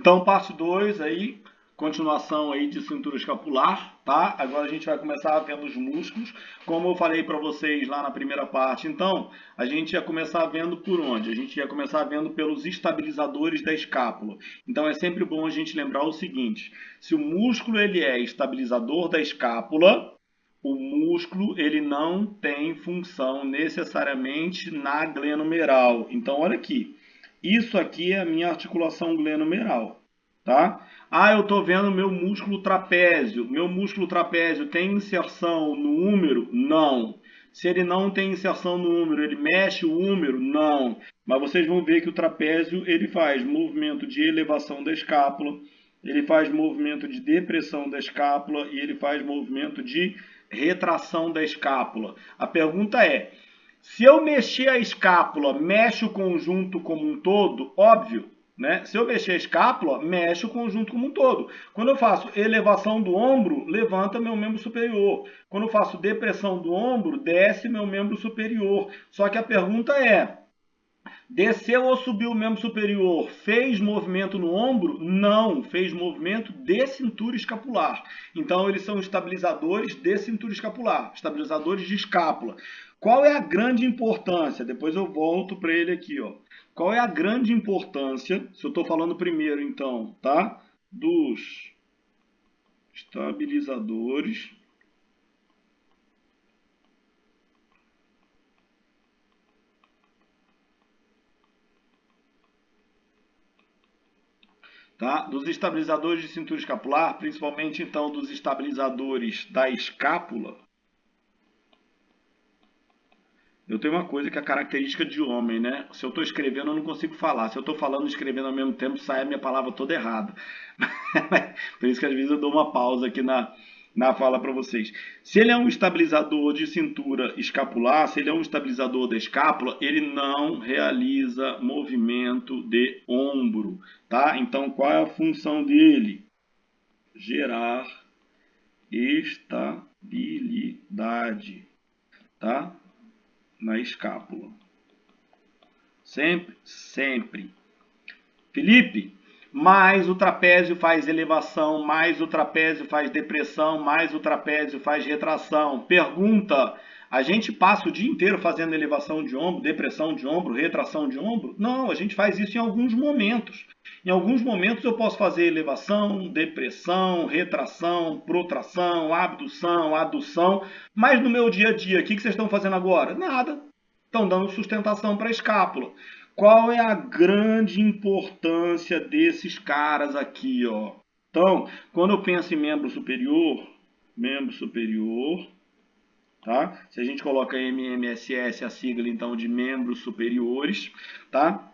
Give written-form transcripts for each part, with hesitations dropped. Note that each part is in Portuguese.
Então, parte 2 aí, continuação aí de cintura escapular, tá? Agora a gente vai começar vendo os músculos, como eu falei para vocês lá na primeira parte. Então, a gente ia começar vendo por onde? A gente ia começar vendo pelos estabilizadores da escápula. Então, é sempre bom a gente lembrar o seguinte: se o músculo ele é estabilizador da escápula, o músculo ele não tem função necessariamente na glenomeral. Então, olha aqui. Isso aqui é a minha articulação glenomeral, tá? Ah, eu estou vendo meu músculo trapézio. Meu músculo trapézio tem inserção no húmero? Não. Se ele não tem inserção no húmero, ele mexe o húmero? Não. Mas vocês vão ver que o trapézio ele faz movimento de elevação da escápula, ele faz movimento de depressão da escápula e ele faz movimento de retração da escápula. A pergunta é: se eu mexer a escápula, mexe o conjunto como um todo? Óbvio, né? Se eu mexer a escápula, mexe o conjunto como um todo. Quando eu faço elevação do ombro, levanta meu membro superior. Quando eu faço depressão do ombro, desce meu membro superior. Só que a pergunta é: desceu ou subiu o membro superior? Fez movimento no ombro? Não, fez movimento de cintura escapular. Então, eles são estabilizadores de cintura escapular, estabilizadores de escápula. Qual é a grande importância? Depois eu volto para ele aqui, ó. Qual é a grande importância, se eu estou falando primeiro, então, tá? Dos estabilizadores tá? Dos estabilizadores de cintura escapular, principalmente então dos estabilizadores da escápula. Eu tenho uma coisa que é característica de homem, né? Se eu estou escrevendo, eu não consigo falar. Se eu estou falando e escrevendo ao mesmo tempo, sai a minha palavra toda errada. Por isso que às vezes eu dou uma pausa aqui na fala para vocês. Se ele é um estabilizador de cintura escapular, se ele é um estabilizador da escápula, ele não realiza movimento de ombro, tá? Então, qual é a função dele? Gerar estabilidade, tá? Na escápula. Sempre, sempre. Felipe, mais o trapézio faz elevação, mais o trapézio faz depressão, mais o trapézio faz retração. Pergunta: a gente passa o dia inteiro fazendo elevação de ombro, depressão de ombro, retração de ombro? Não, a gente faz isso em alguns momentos. Em alguns momentos eu posso fazer elevação, depressão, retração, protração, abdução, adução, mas no meu dia a dia, o que vocês estão fazendo agora? Nada. Estão dando sustentação para a escápula. Qual é a grande importância desses caras aqui, ó? Então, quando eu penso em membro superior, tá? Se a gente coloca MMSS, a sigla então de membros superiores, tá?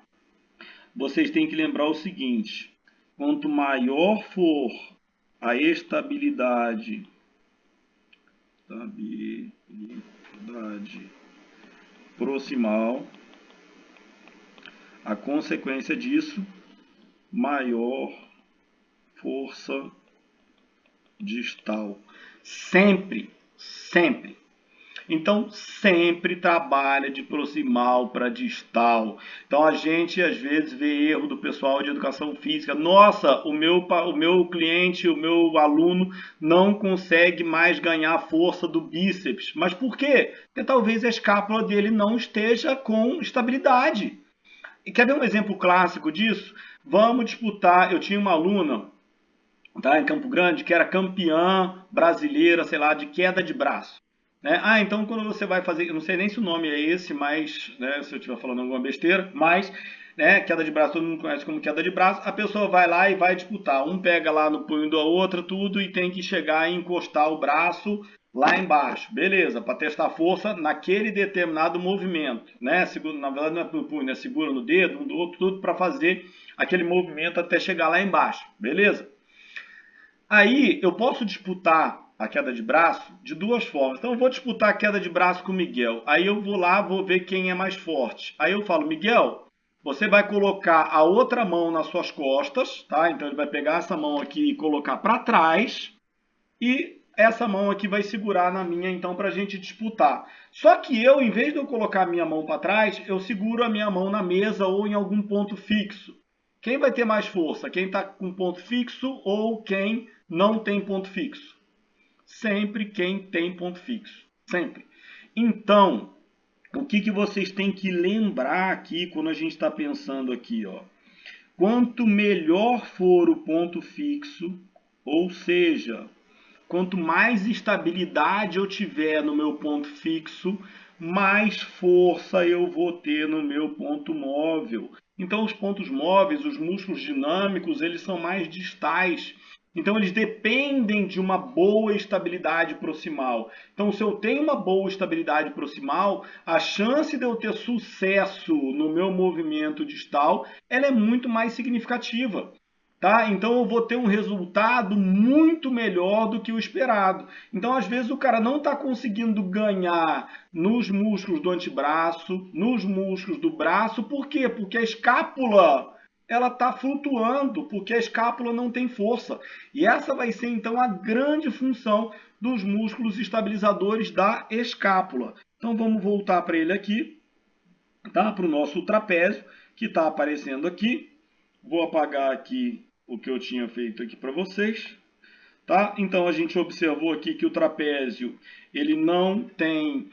Vocês têm que lembrar o seguinte: quanto maior for a estabilidade proximal, a consequência disso, maior força distal. Sempre, sempre. Então, sempre trabalha de proximal para distal. Então, a gente, às vezes, vê erro do pessoal de educação física. Nossa, o meu cliente, o meu aluno não consegue mais ganhar força do bíceps. Mas por quê? Porque talvez a escápula dele não esteja com estabilidade. E quer ver um exemplo clássico disso? Vamos disputar. Eu tinha uma aluna, tá, em Campo Grande, que era campeã brasileira, sei lá, de queda de braço. Né? Ah, então quando você vai fazer, eu não sei nem se o nome é esse, mas, né, se eu estiver falando alguma besteira, mas, né, queda de braço, todo mundo conhece como queda de braço, a pessoa vai lá e vai disputar. Um pega lá no punho da outra, tudo, e tem que chegar e encostar o braço lá embaixo. Beleza, para testar a força naquele determinado movimento, né? Segura, na verdade não é no punho, né? Segura no dedo, um do outro, tudo para fazer aquele movimento até chegar lá embaixo. Beleza? Aí eu posso disputar a queda de braço de duas formas. Então eu vou disputar a queda de braço com o Miguel. Aí eu vou lá, vou ver quem é mais forte. Aí eu falo: Miguel, você vai colocar a outra mão nas suas costas, tá? Então ele vai pegar essa mão aqui e colocar para trás. E essa mão aqui vai segurar na minha, então, para a gente disputar. Só que eu, em vez de eu colocar a minha mão para trás, eu seguro a minha mão na mesa ou em algum ponto fixo. Quem vai ter mais força? Quem está com ponto fixo ou quem não tem ponto fixo? Sempre quem tem ponto fixo. Sempre. Então, o que vocês têm que lembrar aqui quando a gente está pensando aqui, ó? Quanto melhor for o ponto fixo, ou seja, quanto mais estabilidade eu tiver no meu ponto fixo, mais força eu vou ter no meu ponto móvel. Então, os pontos móveis, os músculos dinâmicos, eles são mais distais. Então, eles dependem de uma boa estabilidade proximal. Então, se eu tenho uma boa estabilidade proximal, a chance de eu ter sucesso no meu movimento distal, ela é muito mais significativa. Tá? Então eu vou ter um resultado muito melhor do que o esperado. Então, às vezes, o cara não está conseguindo ganhar nos músculos do antebraço, nos músculos do braço. Por quê? Porque a escápula ela está flutuando, porque a escápula não tem força. E essa vai ser, então, a grande função dos músculos estabilizadores da escápula. Então, vamos voltar para ele aqui, tá? Para o nosso trapézio, que está aparecendo aqui. Vou apagar aqui o que eu tinha feito aqui para vocês, tá? Então a gente observou aqui que o trapézio ele não tem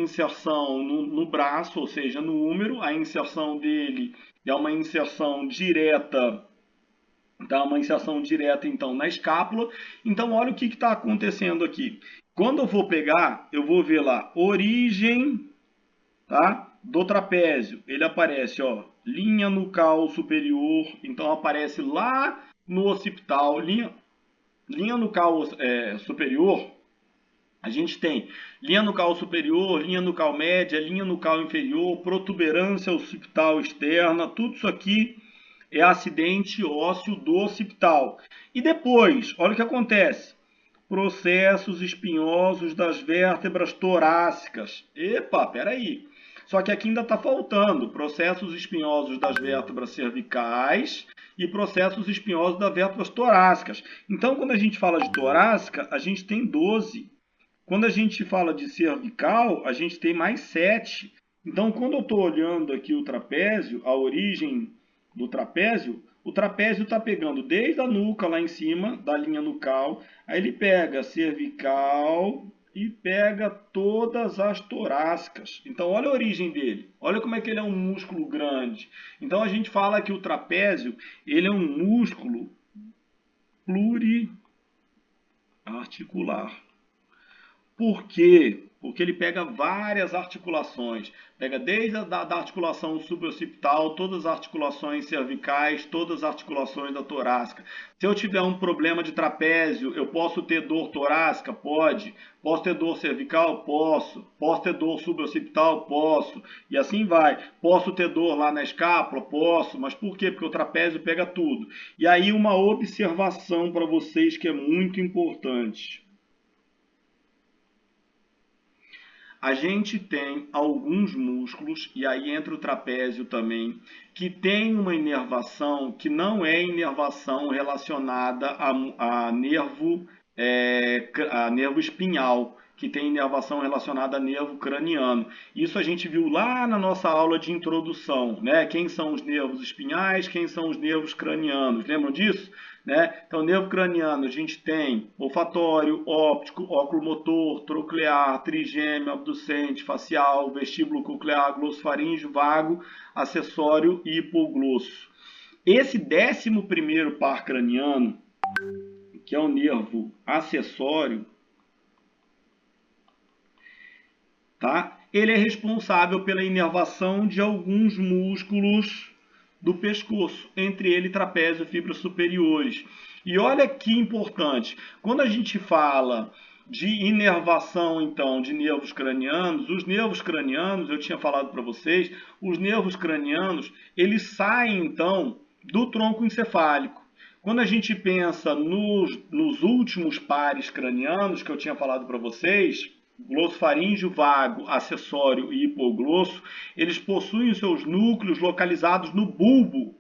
inserção no braço, ou seja, no húmero. A inserção dele é uma inserção direta, tá? Uma inserção direta então na escápula. Então olha o que está acontecendo aqui. Quando eu vou pegar, eu vou ver lá origem, tá? Do trapézio. Ele aparece, ó, linha nucal superior, então aparece lá no occipital, linha nucal superior. A gente tem linha nucal superior, linha nucal média, linha nucal inferior, protuberância occipital externa, tudo isso aqui é acidente ósseo do occipital. E depois, olha o que acontece. Processos espinhosos das vértebras torácicas. Epa, peraí. Só que aqui ainda está faltando processos espinhosos das vértebras cervicais e processos espinhosos das vértebras torácicas. Então, quando a gente fala de torácica, a gente tem 12. Quando a gente fala de cervical, a gente tem mais 7. Então, quando eu estou olhando aqui o trapézio, a origem do trapézio, o trapézio está pegando desde a nuca lá em cima, da linha nucal, aí ele pega cervical e pega todas as torácicas. Então, olha a origem dele. Olha como é que ele é um músculo grande. Então, a gente fala que o trapézio ele é um músculo pluriarticular. Por quê? Porque ele pega várias articulações. Pega desde a da articulação suboccipital, todas as articulações cervicais, todas as articulações da torácica. Se eu tiver um problema de trapézio, eu posso ter dor torácica? Pode. Posso ter dor cervical? Posso. Posso ter dor suboccipital? Posso. E assim vai. Posso ter dor lá na escápula? Posso. Mas por quê? Porque o trapézio pega tudo. E aí uma observação para vocês que é muito importante. A gente tem alguns músculos, e aí entra o trapézio também, que tem uma inervação que não é inervação relacionada a nervo espinhal, que tem inervação relacionada a nervo craniano. Isso a gente viu lá na nossa aula de introdução, né? Quem são os nervos espinhais, quem são os nervos cranianos. Lembram disso? Né? Então, nervo craniano, a gente tem olfatório, óptico, oculomotor, troclear, trigêmeo, abducente, facial, vestíbulo coclear, glossofaríngeo, vago, acessório e hipoglosso. Esse 11º par craniano, que é o nervo acessório, tá? Ele é responsável pela inervação de alguns músculos do pescoço, entre ele trapézio e fibras superiores. E olha que importante, quando a gente fala de inervação, então, de nervos cranianos, os nervos cranianos, eu tinha falado para vocês, os nervos cranianos, eles saem, então, do tronco encefálico. Quando a gente pensa nos últimos pares cranianos, que eu tinha falado para vocês, glossofaríngeo vago, acessório e hipoglosso, eles possuem seus núcleos localizados no bulbo.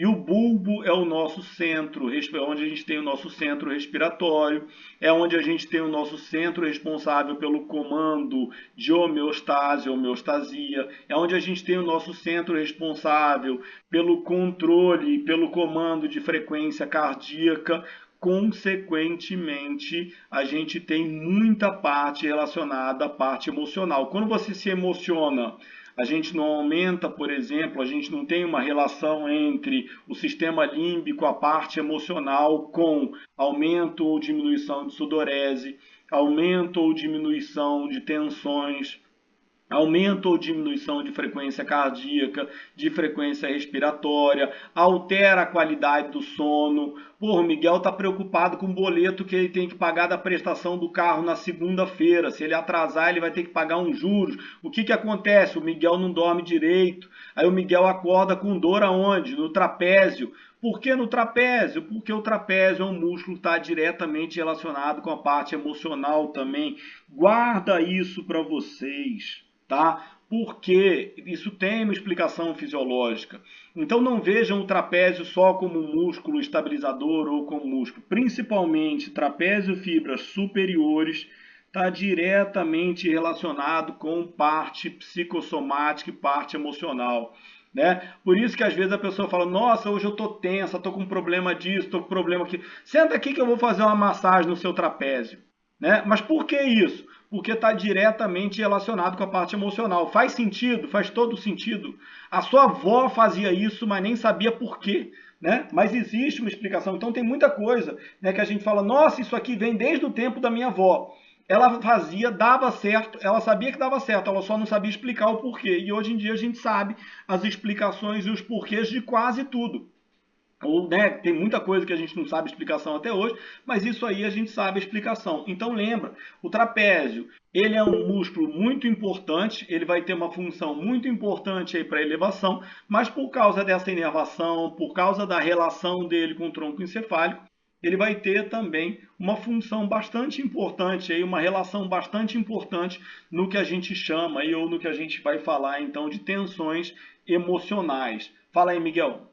E o bulbo é o nosso centro, é onde a gente tem o nosso centro respiratório, é onde a gente tem o nosso centro responsável pelo comando de homeostase, homeostasia, é onde a gente tem o nosso centro responsável pelo controle, pelo comando de frequência cardíaca. Consequentemente, a gente tem muita parte relacionada à parte emocional. Quando você se emociona, a gente não aumenta, por exemplo, a gente não tem uma relação entre o sistema límbico, a parte emocional, com aumento ou diminuição de sudorese, aumento ou diminuição de tensões, aumento ou diminuição de frequência cardíaca, de frequência respiratória, altera a qualidade do sono. Pô, o Miguel está preocupado com o boleto que ele tem que pagar da prestação do carro na segunda-feira. Se ele atrasar, ele vai ter que pagar uns juros. O que, que acontece? O Miguel não dorme direito. Aí o Miguel acorda com dor aonde? No trapézio. Por que no trapézio? Porque o trapézio é um músculo que está diretamente relacionado com a parte emocional também. Guarda isso para vocês. Tá? Porque isso tem uma explicação fisiológica. Então não vejam o trapézio só como um músculo estabilizador ou como músculo. Principalmente trapézio fibras superiores está diretamente relacionado com parte psicossomática e parte emocional. Né? Por isso que às vezes a pessoa fala, nossa, hoje eu estou tensa, estou com problema disso, estou com problema aqui. Senta aqui que eu vou fazer uma massagem no seu trapézio. Né? Mas por que isso? Porque está diretamente relacionado com a parte emocional. Faz sentido? Faz todo sentido. A sua avó fazia isso, mas nem sabia por quê. Né? Mas existe uma explicação. Então tem muita coisa, né, que a gente fala, nossa, isso aqui vem desde o tempo da minha avó. Ela fazia, dava certo, ela sabia que dava certo, ela só não sabia explicar o porquê. E hoje em dia a gente sabe as explicações e os porquês de quase tudo. Ou, né, tem muita coisa que a gente não sabe a explicação até hoje, mas isso aí a gente sabe a explicação. Então lembra, o trapézio, ele é um músculo muito importante, ele vai ter uma função muito importante aí para elevação, mas por causa dessa inervação, por causa da relação dele com o tronco encefálico, ele vai ter também uma função bastante importante, aí, uma relação bastante importante no que a gente chama, aí, ou no que a gente vai falar então de tensões emocionais. Fala aí, Miguel.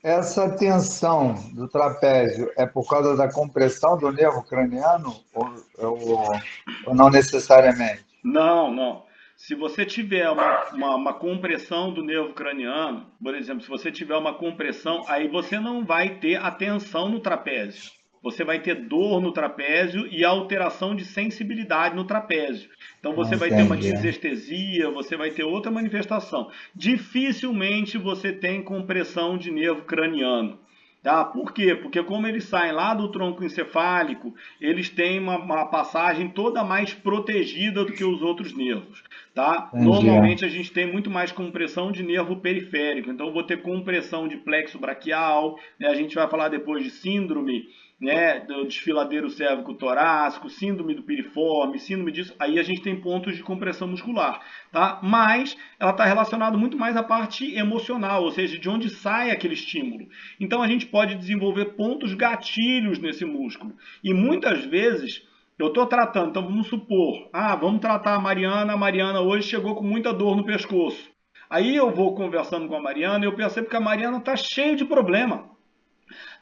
Essa tensão do trapézio é por causa da compressão do nervo craniano ou não necessariamente? Não, não. Se você tiver uma compressão do nervo craniano, por exemplo, se você tiver uma compressão, aí você não vai ter a tensão no trapézio. Você vai ter dor no trapézio e alteração de sensibilidade no trapézio. Então você vai ter uma Entendi. disestesia, você vai ter outra manifestação. Dificilmente você tem compressão de nervo craniano. Tá? Por quê? Porque como eles saem lá do tronco encefálico, eles têm uma passagem toda mais protegida do que os outros nervos. Tá? Entendi. Normalmente a gente tem muito mais compressão de nervo periférico. Então eu vou ter compressão de plexo braquial, né? A gente vai falar depois de síndrome, né, do desfiladeiro cérvico torácico, síndrome do piriforme, síndrome disso, aí a gente tem pontos de compressão muscular, tá? Mas ela está relacionada muito mais à parte emocional, ou seja, de onde sai aquele estímulo. Então a gente pode desenvolver pontos gatilhos nesse músculo. E muitas vezes eu estou tratando, então vamos supor, vamos tratar a Mariana hoje chegou com muita dor no pescoço. Aí eu vou conversando com a Mariana e eu percebo que a Mariana está cheia de problema.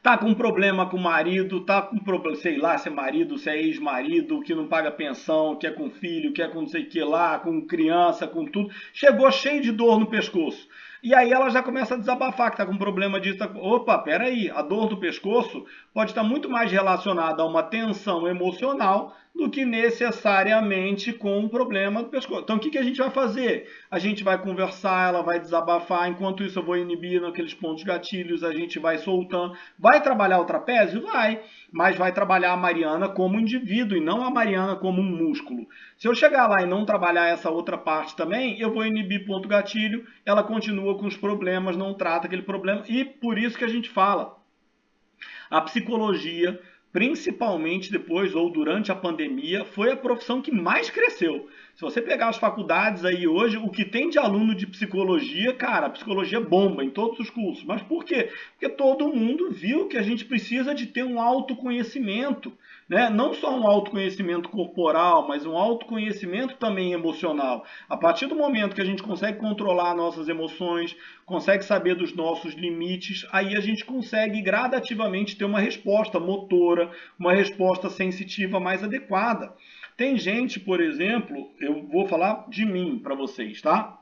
Tá com problema com o marido, tá com problema, sei lá, se é marido, se é ex-marido, que não paga pensão, que é com filho, que é com não sei o que lá, com criança, com tudo. Chegou cheio de dor no pescoço. E aí ela já começa a desabafar que tá com problema disso. Opa, peraí, a dor do pescoço pode estar muito mais relacionada a uma tensão emocional do que necessariamente com um problema do pescoço. Então o que a gente vai fazer? A gente vai conversar, ela vai desabafar, enquanto isso eu vou inibindo aqueles pontos gatilhos, a gente vai soltando. Vai trabalhar o trapézio? Vai, mas vai trabalhar a Mariana como indivíduo e não a Mariana como um músculo. Se eu chegar lá e não trabalhar essa outra parte também, eu vou inibir ponto gatilho, ela continua com os problemas, não trata aquele problema, e por isso que a gente fala. A psicologia, principalmente depois ou durante a pandemia, foi a profissão que mais cresceu. Se você pegar as faculdades aí hoje, o que tem de aluno de psicologia, cara, a psicologia bomba em todos os cursos. Mas por quê? Porque todo mundo viu que a gente precisa de ter um autoconhecimento, né? Não só um autoconhecimento corporal, mas um autoconhecimento também emocional. A partir do momento que a gente consegue controlar nossas emoções, consegue saber dos nossos limites, aí a gente consegue gradativamente ter uma resposta motora, uma resposta sensitiva mais adequada. Tem gente, por exemplo, eu vou falar de mim para vocês, tá?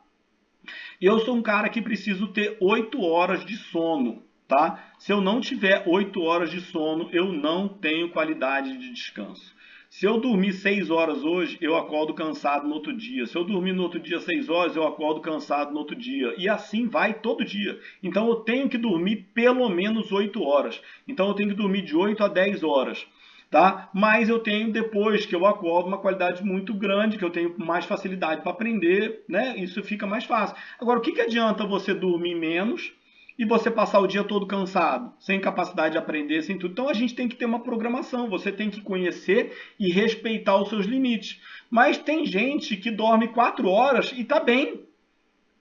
Eu sou um cara que preciso ter 8 horas de sono, tá? Se eu não tiver 8 horas de sono, eu não tenho qualidade de descanso. Se eu dormir 6 horas hoje, eu acordo cansado no outro dia. Se eu dormir no outro dia 6 horas, eu acordo cansado no outro dia. E assim vai todo dia. Então eu tenho que dormir pelo menos 8 horas. Então eu tenho que dormir de 8 a 10 horas. Tá? Mas eu tenho, depois que eu acordo, uma qualidade muito grande, que eu tenho mais facilidade para aprender, né? Isso fica mais fácil. Agora, o que adianta você dormir menos e você passar o dia todo cansado, sem capacidade de aprender, sem tudo? Então a gente tem que ter uma programação, você tem que conhecer e respeitar os seus limites. Mas tem gente que dorme 4 horas e está bem.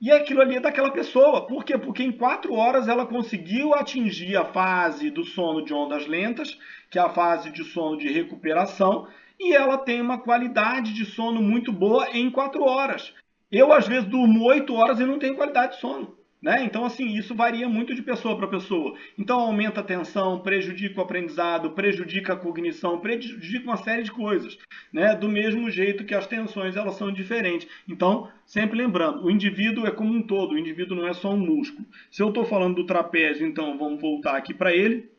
E aquilo ali é daquela pessoa. Por quê? Porque em 4 horas ela conseguiu atingir a fase do sono de ondas lentas, que é a fase de sono de recuperação, e ela tem uma qualidade de sono muito boa em 4 horas. Eu, às vezes, durmo 8 horas e não tenho qualidade de sono. Né? Então, assim, isso varia muito de pessoa para pessoa. Então, aumenta a tensão, prejudica o aprendizado, prejudica a cognição, prejudica uma série de coisas. Né? Do mesmo jeito que as tensões, elas são diferentes. Então, sempre lembrando, o indivíduo é como um todo, o indivíduo não é só um músculo. Se eu estou falando do trapézio, então, vamos voltar aqui para ele.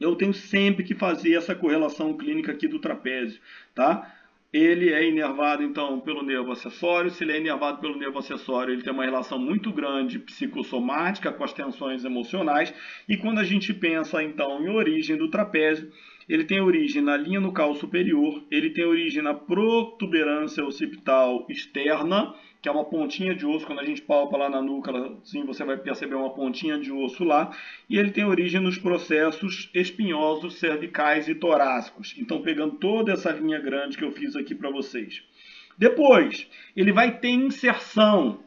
Eu tenho sempre que fazer essa correlação clínica aqui do trapézio, tá? Ele é inervado, então, pelo nervo acessório. Se ele é inervado pelo nervo acessório, ele tem uma relação muito grande psicossomática com as tensões emocionais. E quando a gente pensa, então, em origem do trapézio, ele tem origem na linha nucal superior, ele tem origem na protuberância occipital externa, que é uma pontinha de osso. Quando a gente palpa lá na nuca, assim, você vai perceber uma pontinha de osso lá. E ele tem origem nos processos espinhosos, cervicais e torácicos. Então, pegando toda essa linha grande que eu fiz aqui para vocês. Depois, ele vai ter inserção,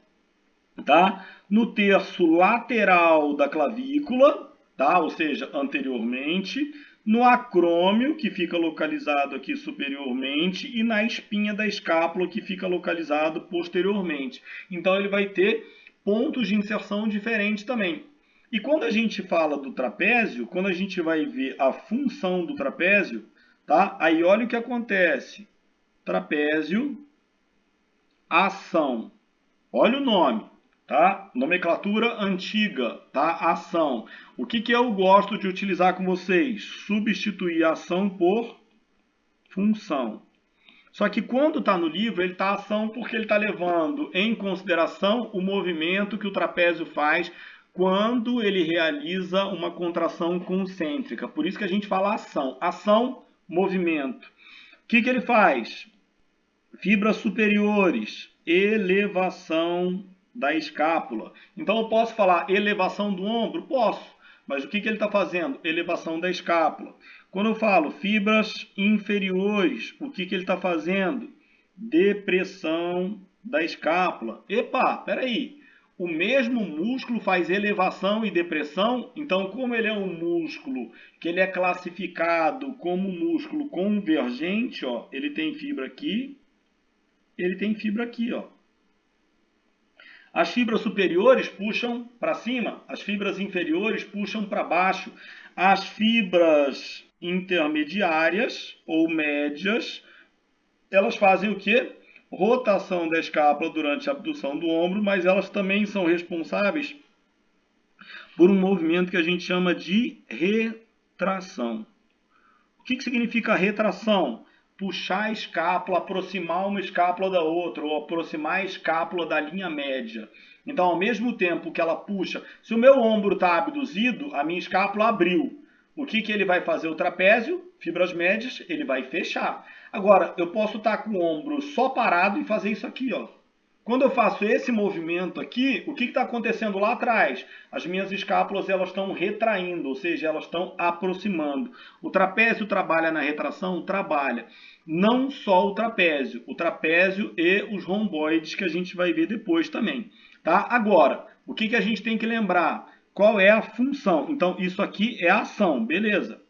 tá? No terço lateral da clavícula, tá? Ou seja, anteriormente, no acrômio, que fica localizado aqui superiormente, e na espinha da escápula, que fica localizado posteriormente. Então, ele vai ter pontos de inserção diferentes também. E quando a gente fala do trapézio, quando a gente vai ver a função do trapézio, tá? Aí olha o que acontece. Trapézio, ação. Olha o nome. Tá? Nomenclatura antiga, tá? Ação. O que eu gosto de utilizar com vocês? Substituir ação por função. Só que quando está no livro, ele está ação porque ele está levando em consideração o movimento que o trapézio faz quando ele realiza uma contração concêntrica. Por isso que a gente fala ação. Ação, movimento. O que ele faz? Fibras superiores, elevação da escápula. Então eu posso falar elevação do ombro? Posso. Mas o que ele está fazendo? Elevação da escápula. Quando eu falo fibras inferiores, o que ele está fazendo? Depressão da escápula. Epa, peraí. O mesmo músculo faz elevação e depressão? Então, como ele é um músculo que ele é classificado como músculo convergente, ó, ele tem fibra aqui, ele tem fibra aqui, ó. As fibras superiores puxam para cima, as fibras inferiores puxam para baixo. As fibras intermediárias ou médias, elas fazem o quê? Rotação da escápula durante a abdução do ombro, mas elas também são responsáveis por um movimento que a gente chama de retração. O que significa retração? Puxar a escápula, aproximar uma escápula da outra, ou aproximar a escápula da linha média. Então, ao mesmo tempo que ela puxa, se o meu ombro está abduzido, a minha escápula abriu. O que ele vai fazer? O trapézio, fibras médias, ele vai fechar. Agora, eu posso estar com o ombro só parado e fazer isso aqui, ó. Quando eu faço esse movimento aqui, o que está acontecendo lá atrás? As minhas escápulas elas estão retraindo, ou seja, elas estão aproximando. O trapézio trabalha na retração? Trabalha. não só o trapézio e os romboides que a gente vai ver depois também, tá? Agora, o que a gente tem que lembrar? Qual é a função? Então, isso aqui é a ação, beleza?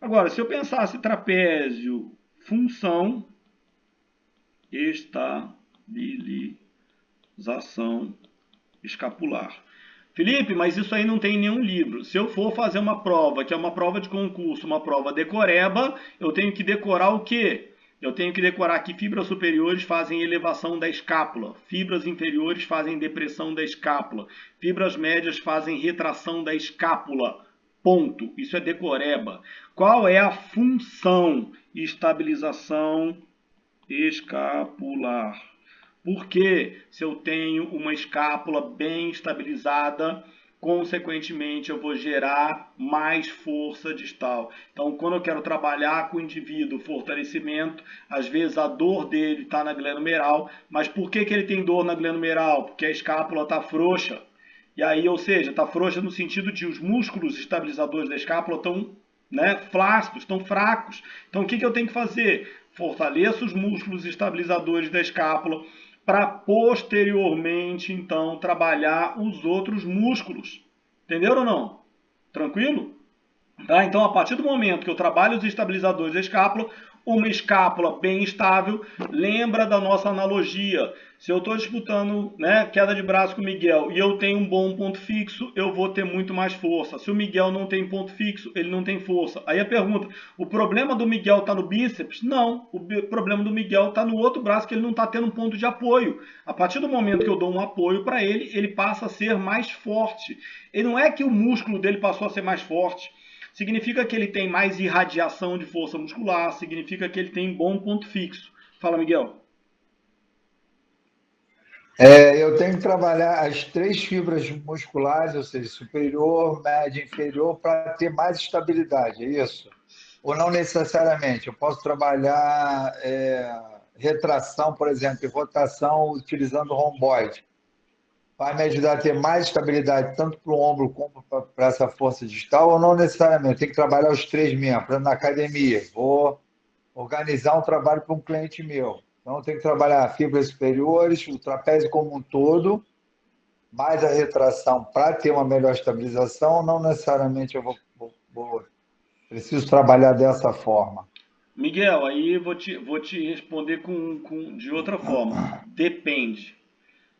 Agora, se eu pensasse trapézio, função, estabilização escapular. Felipe, mas isso aí não tem em nenhum livro. Se eu for fazer uma prova, que é uma prova de concurso, uma prova decoreba, eu tenho que decorar o quê? Eu tenho que decorar que fibras superiores fazem elevação da escápula, fibras inferiores fazem depressão da escápula, fibras médias fazem retração da escápula. Ponto. Isso é decoreba. Qual é a função? Estabilização escapular. Porque se eu tenho uma escápula bem estabilizada, consequentemente eu vou gerar mais força distal. Então, quando eu quero trabalhar com o indivíduo fortalecimento, às vezes a dor dele está na glenomeral, mas por que ele tem dor na glenomeral? Porque a escápula está frouxa. E aí, ou seja, está frouxa no sentido de os músculos estabilizadores da escápula estão flácidos, estão fracos. Então, o que eu tenho que fazer? Fortaleço os músculos estabilizadores da escápula para posteriormente, então, trabalhar os outros músculos. Entenderam ou não? Tranquilo? Tá? Então, a partir do momento que eu trabalho os estabilizadores da escápula, uma escápula bem estável, lembra da nossa analogia. Se eu estou disputando queda de braço com o Miguel e eu tenho um bom ponto fixo, eu vou ter muito mais força. Se o Miguel não tem ponto fixo, ele não tem força. Aí a pergunta, o problema do Miguel está no bíceps? Não, o problema do Miguel está no outro braço, que ele não está tendo um ponto de apoio. A partir do momento que eu dou um apoio para ele, ele passa a ser mais forte. E não é que o músculo dele passou a ser mais forte. Significa que ele tem mais irradiação de força muscular, significa que ele tem bom ponto fixo. Fala, Miguel. Eu tenho que trabalhar as 3 fibras musculares, ou seja, superior, média e inferior, para ter mais estabilidade, é isso? Ou não necessariamente? Eu posso trabalhar retração, por exemplo, e rotação utilizando o romboide. Vai me ajudar a ter mais estabilidade, tanto para o ombro como para essa força distal, ou não necessariamente? Tem que trabalhar os 3 mesmo. Por exemplo, na academia, vou organizar um trabalho para um cliente meu. Então, eu tenho que trabalhar fibras superiores, o trapézio como um todo, mais a retração para ter uma melhor estabilização, ou não necessariamente eu preciso trabalhar dessa forma? Miguel, aí vou te responder de outra forma. Depende.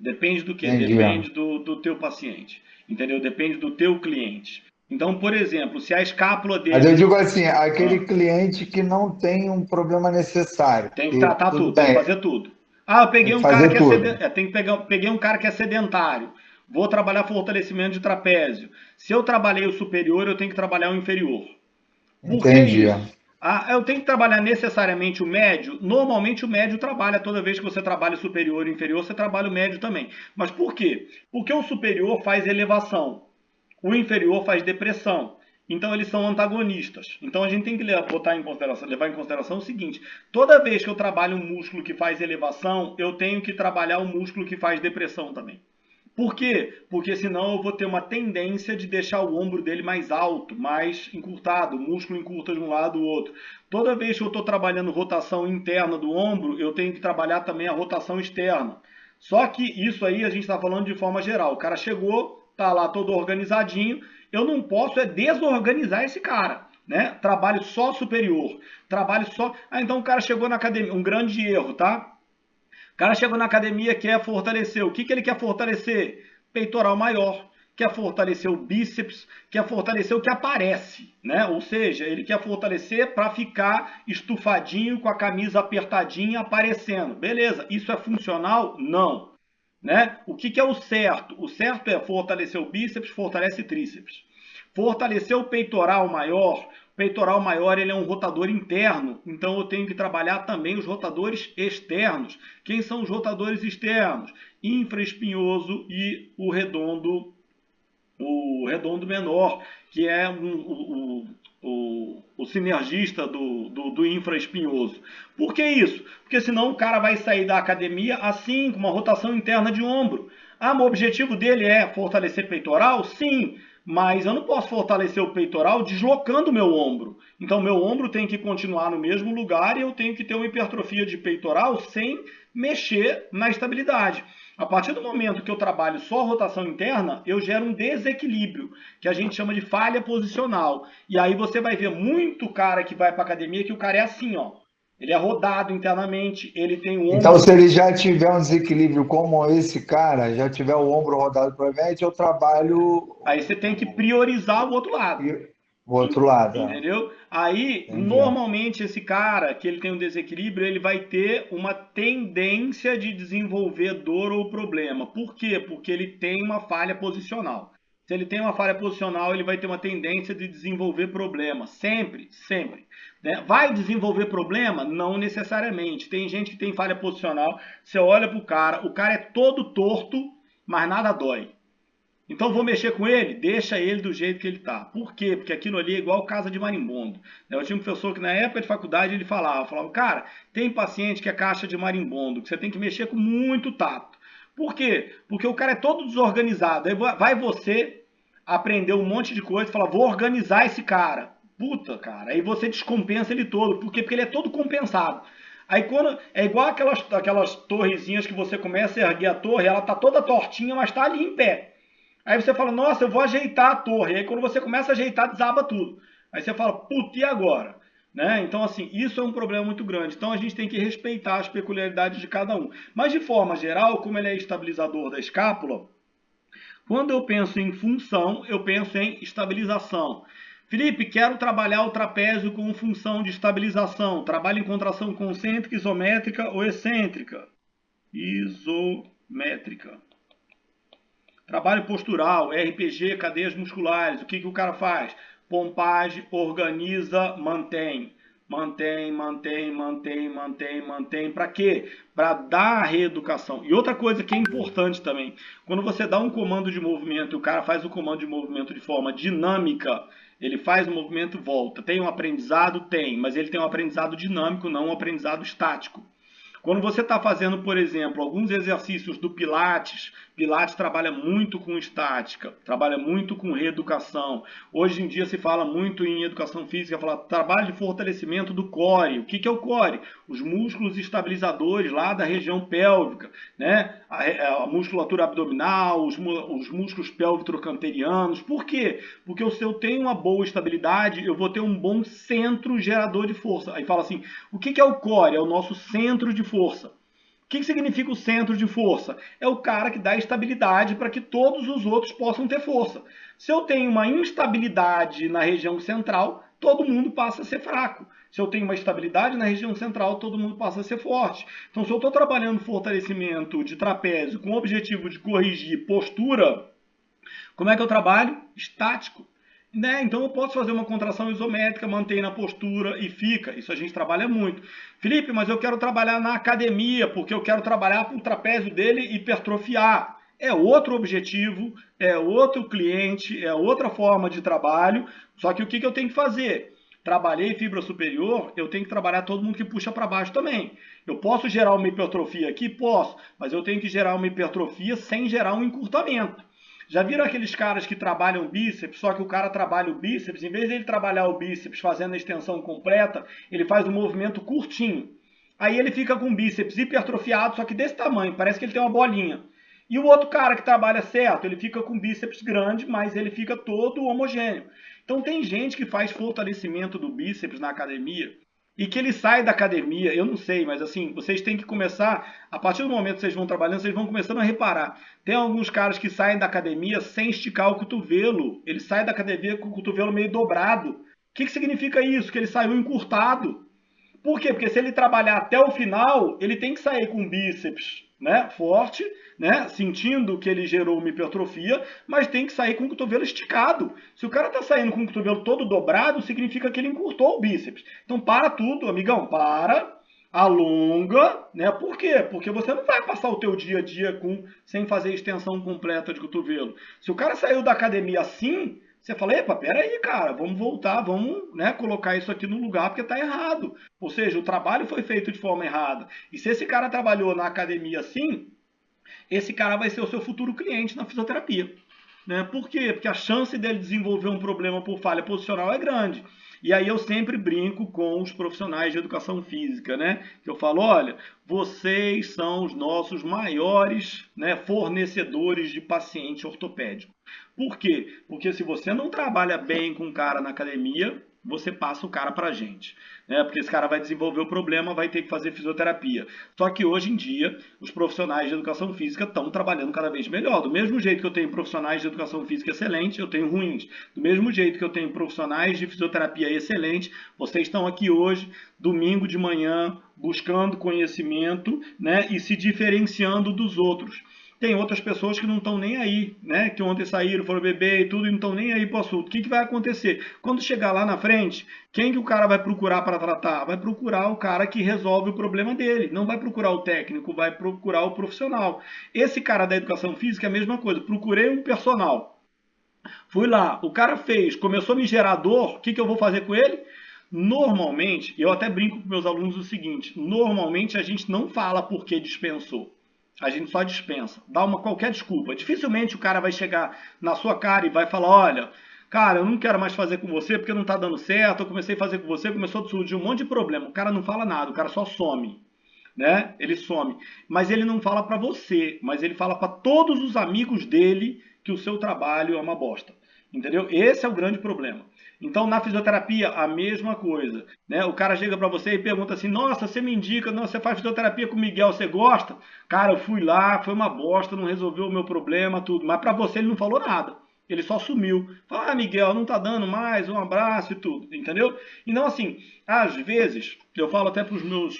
Depende do quê? Entendi. Depende do teu paciente. Entendeu? Depende do teu cliente. Então, por exemplo, se a escápula dele... Mas eu digo assim, aquele cliente que não tem um problema necessário. Tem que tratar tudo, tem que fazer tudo. Eu peguei um cara que peguei um cara que é sedentário. Vou trabalhar fortalecimento de trapézio. Se eu trabalhei o superior, eu tenho que trabalhar o inferior. Por que isso? Eu tenho que trabalhar necessariamente o médio? Normalmente o médio trabalha, toda vez que você trabalha o superior e o inferior, você trabalha o médio também. Mas por quê? Porque o superior faz elevação, o inferior faz depressão. Então eles são antagonistas. Então a gente tem que levar em consideração o seguinte: toda vez que eu trabalho um músculo que faz elevação, eu tenho que trabalhar o músculo que faz depressão também. Por quê? Porque senão eu vou ter uma tendência de deixar o ombro dele mais alto, mais encurtado, o músculo encurta de um lado do outro. Toda vez que eu estou trabalhando rotação interna do ombro, eu tenho que trabalhar também a rotação externa. Só que isso aí a gente está falando de forma geral. O cara chegou, tá lá todo organizadinho, eu não posso desorganizar esse cara. Trabalho só superior, trabalho só... então o cara chegou na academia, um grande erro, tá? O cara chegou na academia, quer fortalecer. O que ele quer fortalecer? Peitoral maior. Quer fortalecer o bíceps, quer fortalecer o que aparece, Ou seja, ele quer fortalecer para ficar estufadinho, com a camisa apertadinha, aparecendo. Beleza, isso é funcional? Não. O que é o certo? O certo é fortalecer o bíceps, fortalece tríceps. Fortalecer o peitoral maior. O peitoral maior ele é um rotador interno, então eu tenho que trabalhar também os rotadores externos. Quem são os rotadores externos? Infraespinhoso e o redondo menor, que é o sinergista do infraespinhoso. Por que isso? Porque senão o cara vai sair da academia assim, com uma rotação interna de ombro. Mas o objetivo dele é fortalecer peitoral? Sim. mas eu não posso fortalecer o peitoral deslocando o meu ombro. Então, meu ombro tem que continuar no mesmo lugar e eu tenho que ter uma hipertrofia de peitoral sem mexer na estabilidade. A partir do momento que eu trabalho só rotação interna, eu gero um desequilíbrio, que a gente chama de falha posicional. E aí você vai ver muito cara que vai para academia que o cara é assim, ó. Ele é rodado internamente, ele tem o Então, ombro. se ele já tiver um desequilíbrio como esse cara, já tiver o ombro rodado previamente, eu trabalho Aí você tem que priorizar o outro lado. o outro lado. Entendeu? Aí, Entendi. normalmente, esse cara que ele tem um desequilíbrio, ele vai ter uma tendência de desenvolver dor ou problema. Por quê? Porque ele tem uma falha posicional. Se ele tem uma falha posicional, ele vai ter uma tendência de desenvolver problema. Sempre, sempre. Né? Vai desenvolver problema? Não necessariamente. Tem gente que tem falha posicional, você olha pro cara, o cara é todo torto, mas nada dói. Então vou mexer com ele, deixa ele do jeito que ele tá. Por quê? Porque aquilo ali é igual casa de marimbondo. Eu tinha um professor que na época de faculdade ele falava, cara, tem paciente que é caixa de marimbondo, que você tem que mexer com muito tato. Por quê? Porque o cara é todo desorganizado. Aí vai você aprender um monte de coisa e falar, vou organizar esse cara. Puta, cara, aí você descompensa ele todo. Por quê? Porque ele é todo compensado. Aí quando é igual aquelas torrezinhas que você começa a erguer a torre, ela tá toda tortinha, mas tá ali em pé. Aí você fala, nossa, eu vou ajeitar a torre. Aí quando você começa a ajeitar, desaba tudo. Aí você fala, puta, e agora? Né? Então, assim, isso é um problema muito grande. Então, a gente tem que respeitar as peculiaridades de cada um. Mas, de forma geral, como ele é estabilizador da escápula, quando eu penso em função, eu penso em estabilização. Felipe, quero trabalhar o trapézio com função de estabilização. Trabalho em contração concêntrica, isométrica ou excêntrica? Isométrica. Trabalho postural, RPG, cadeias musculares. O que o cara faz? Pompagem, organiza, mantém. Mantém, mantém, mantém, mantém, mantém. Para quê? Para dar reeducação. E outra coisa que é importante também, quando você dá um comando de movimento e o cara faz o comando de movimento de forma dinâmica, ele faz o movimento e volta. Tem um aprendizado? Tem, mas ele tem um aprendizado dinâmico, não um aprendizado estático. Quando você está fazendo, por exemplo, alguns exercícios do Pilates, Pilates trabalha muito com estática, trabalha muito com reeducação. Hoje em dia se fala muito em educação física, fala trabalho de fortalecimento do core. O que é o core? Os músculos estabilizadores lá da região pélvica, né? A musculatura abdominal, os músculos pélvico-trochanterianos. Por quê? Porque se eu tenho uma boa estabilidade, eu vou ter um bom centro gerador de força. Aí fala assim, o que é o core? É o nosso centro de força. O que significa o centro de força? É o cara que dá estabilidade para que todos os outros possam ter força. Se eu tenho uma instabilidade na região central, todo mundo passa a ser fraco. Se eu tenho uma estabilidade na região central, todo mundo passa a ser forte. Então, se eu estou trabalhando fortalecimento de trapézio com o objetivo de corrigir postura, como é que eu trabalho? Estático. Né? Então eu posso fazer uma contração isométrica, manter na postura e fica. Isso a gente trabalha muito. Felipe, mas eu quero trabalhar na academia, porque eu quero trabalhar com o trapézio dele hipertrofiar. É outro objetivo, é outro cliente, é outra forma de trabalho. Só que o que eu tenho que fazer? Trabalhei fibra superior, eu tenho que trabalhar todo mundo que puxa para baixo também. Eu posso gerar uma hipertrofia aqui? Posso, mas eu tenho que gerar uma hipertrofia sem gerar um encurtamento. Já viram aqueles caras que trabalham bíceps, só que o cara trabalha o bíceps, em vez de ele trabalhar o bíceps fazendo a extensão completa, ele faz um movimento curtinho. Aí ele fica com o bíceps hipertrofiado, só que desse tamanho, parece que ele tem uma bolinha. E o outro cara que trabalha certo, ele fica com bíceps grande, mas ele fica todo homogêneo. Então tem gente que faz fortalecimento do bíceps na academia e que ele sai da academia, eu não sei, mas assim, vocês têm que começar, a partir do momento que vocês vão trabalhando, vocês vão começando a reparar. Tem alguns caras que saem da academia sem esticar o cotovelo. Ele sai da academia com o cotovelo meio dobrado. O que significa isso? Que ele saiu encurtado. Por quê? Porque se ele trabalhar até o final, ele tem que sair com o bíceps, né, forte, né, sentindo que ele gerou uma hipertrofia, mas tem que sair com o cotovelo esticado. Se o cara está saindo com o cotovelo todo dobrado, significa que ele encurtou o bíceps. Então para tudo, amigão, para, alonga, né? Por quê? Porque você não vai passar o teu dia a dia sem fazer extensão completa de cotovelo. Se o cara saiu da academia assim, você fala, epa, peraí, cara, vamos voltar, vamos, né, colocar isso aqui no lugar porque está errado. Ou seja, o trabalho foi feito de forma errada. E se esse cara trabalhou na academia assim, esse cara vai ser o seu futuro cliente na fisioterapia. né? Por quê? Porque a chance dele desenvolver um problema por falha posicional é grande. E aí eu sempre brinco com os profissionais de educação física, né? Que eu falo, olha, vocês são os nossos maiores, né, fornecedores de paciente ortopédico. Por quê? Porque se você não trabalha bem com o cara na academia, você passa o cara pra gente, né? Porque esse cara vai desenvolver o problema, vai ter que fazer fisioterapia. Só que hoje em dia, os profissionais de educação física estão trabalhando cada vez melhor. Do mesmo jeito que eu tenho profissionais de educação física excelentes, eu tenho ruins. Do mesmo jeito que eu tenho profissionais de fisioterapia excelentes, vocês estão aqui hoje, domingo de manhã, buscando conhecimento, né? E se diferenciando dos outros. Tem outras pessoas que não estão nem aí, né? Que ontem saíram, foram beber e tudo, e não estão nem aí para o assunto. O que vai acontecer? Quando chegar lá na frente, quem que o cara vai procurar para tratar? Vai procurar o cara que resolve o problema dele. Não vai procurar o técnico, vai procurar o profissional. Esse cara da educação física é a mesma coisa. Procurei um personal. Fui lá, o cara fez, começou a me gerar dor, o que eu vou fazer com ele? Normalmente, eu até brinco com meus alunos o seguinte, normalmente a gente não fala porque dispensou. A gente só dispensa, dá uma qualquer desculpa. Dificilmente o cara vai chegar na sua cara e vai falar, olha, cara, eu não quero mais fazer com você porque não tá dando certo, eu comecei a fazer com você, começou a surgir um monte de problema. O cara não fala nada, o cara só some, né? Ele some. Mas ele não fala para você, mas ele fala para todos os amigos dele que o seu trabalho é uma bosta. Entendeu? Esse é o grande problema. Então, na fisioterapia, a mesma coisa, né? O cara chega para você e pergunta assim, nossa, você me indica, não, você faz fisioterapia com o Miguel, você gosta? Cara, eu fui lá, foi uma bosta, não resolveu o meu problema, tudo. Mas para você ele não falou nada. Ele só sumiu. Fala, ah, Miguel, não tá dando mais, um abraço e tudo, entendeu? Então, assim, às vezes, eu falo até para os meus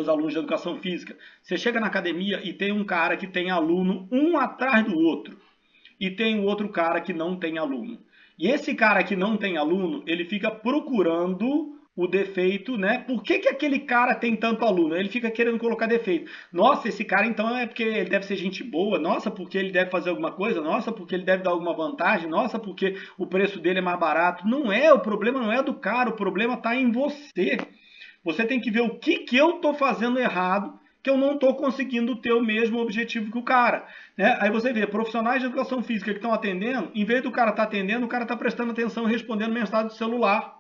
alunos de educação física, você chega na academia e tem um cara que tem aluno um atrás do outro. E tem o outro cara que não tem aluno. E esse cara que não tem aluno, ele fica procurando o defeito, né? Por que aquele cara tem tanto aluno? Ele fica querendo colocar defeito. Nossa, esse cara então é porque ele deve ser gente boa. Nossa, porque ele deve fazer alguma coisa. Nossa, porque ele deve dar alguma vantagem. Nossa, porque o preço dele é mais barato. Não é, o problema não é do cara, o problema está em você. Você tem que ver o que eu estou fazendo errado, que eu não estou conseguindo ter o mesmo objetivo que o cara. Né? Aí você vê, profissionais de educação física que estão atendendo, em vez do cara estar atendendo, o cara está prestando atenção e respondendo mensagem do celular.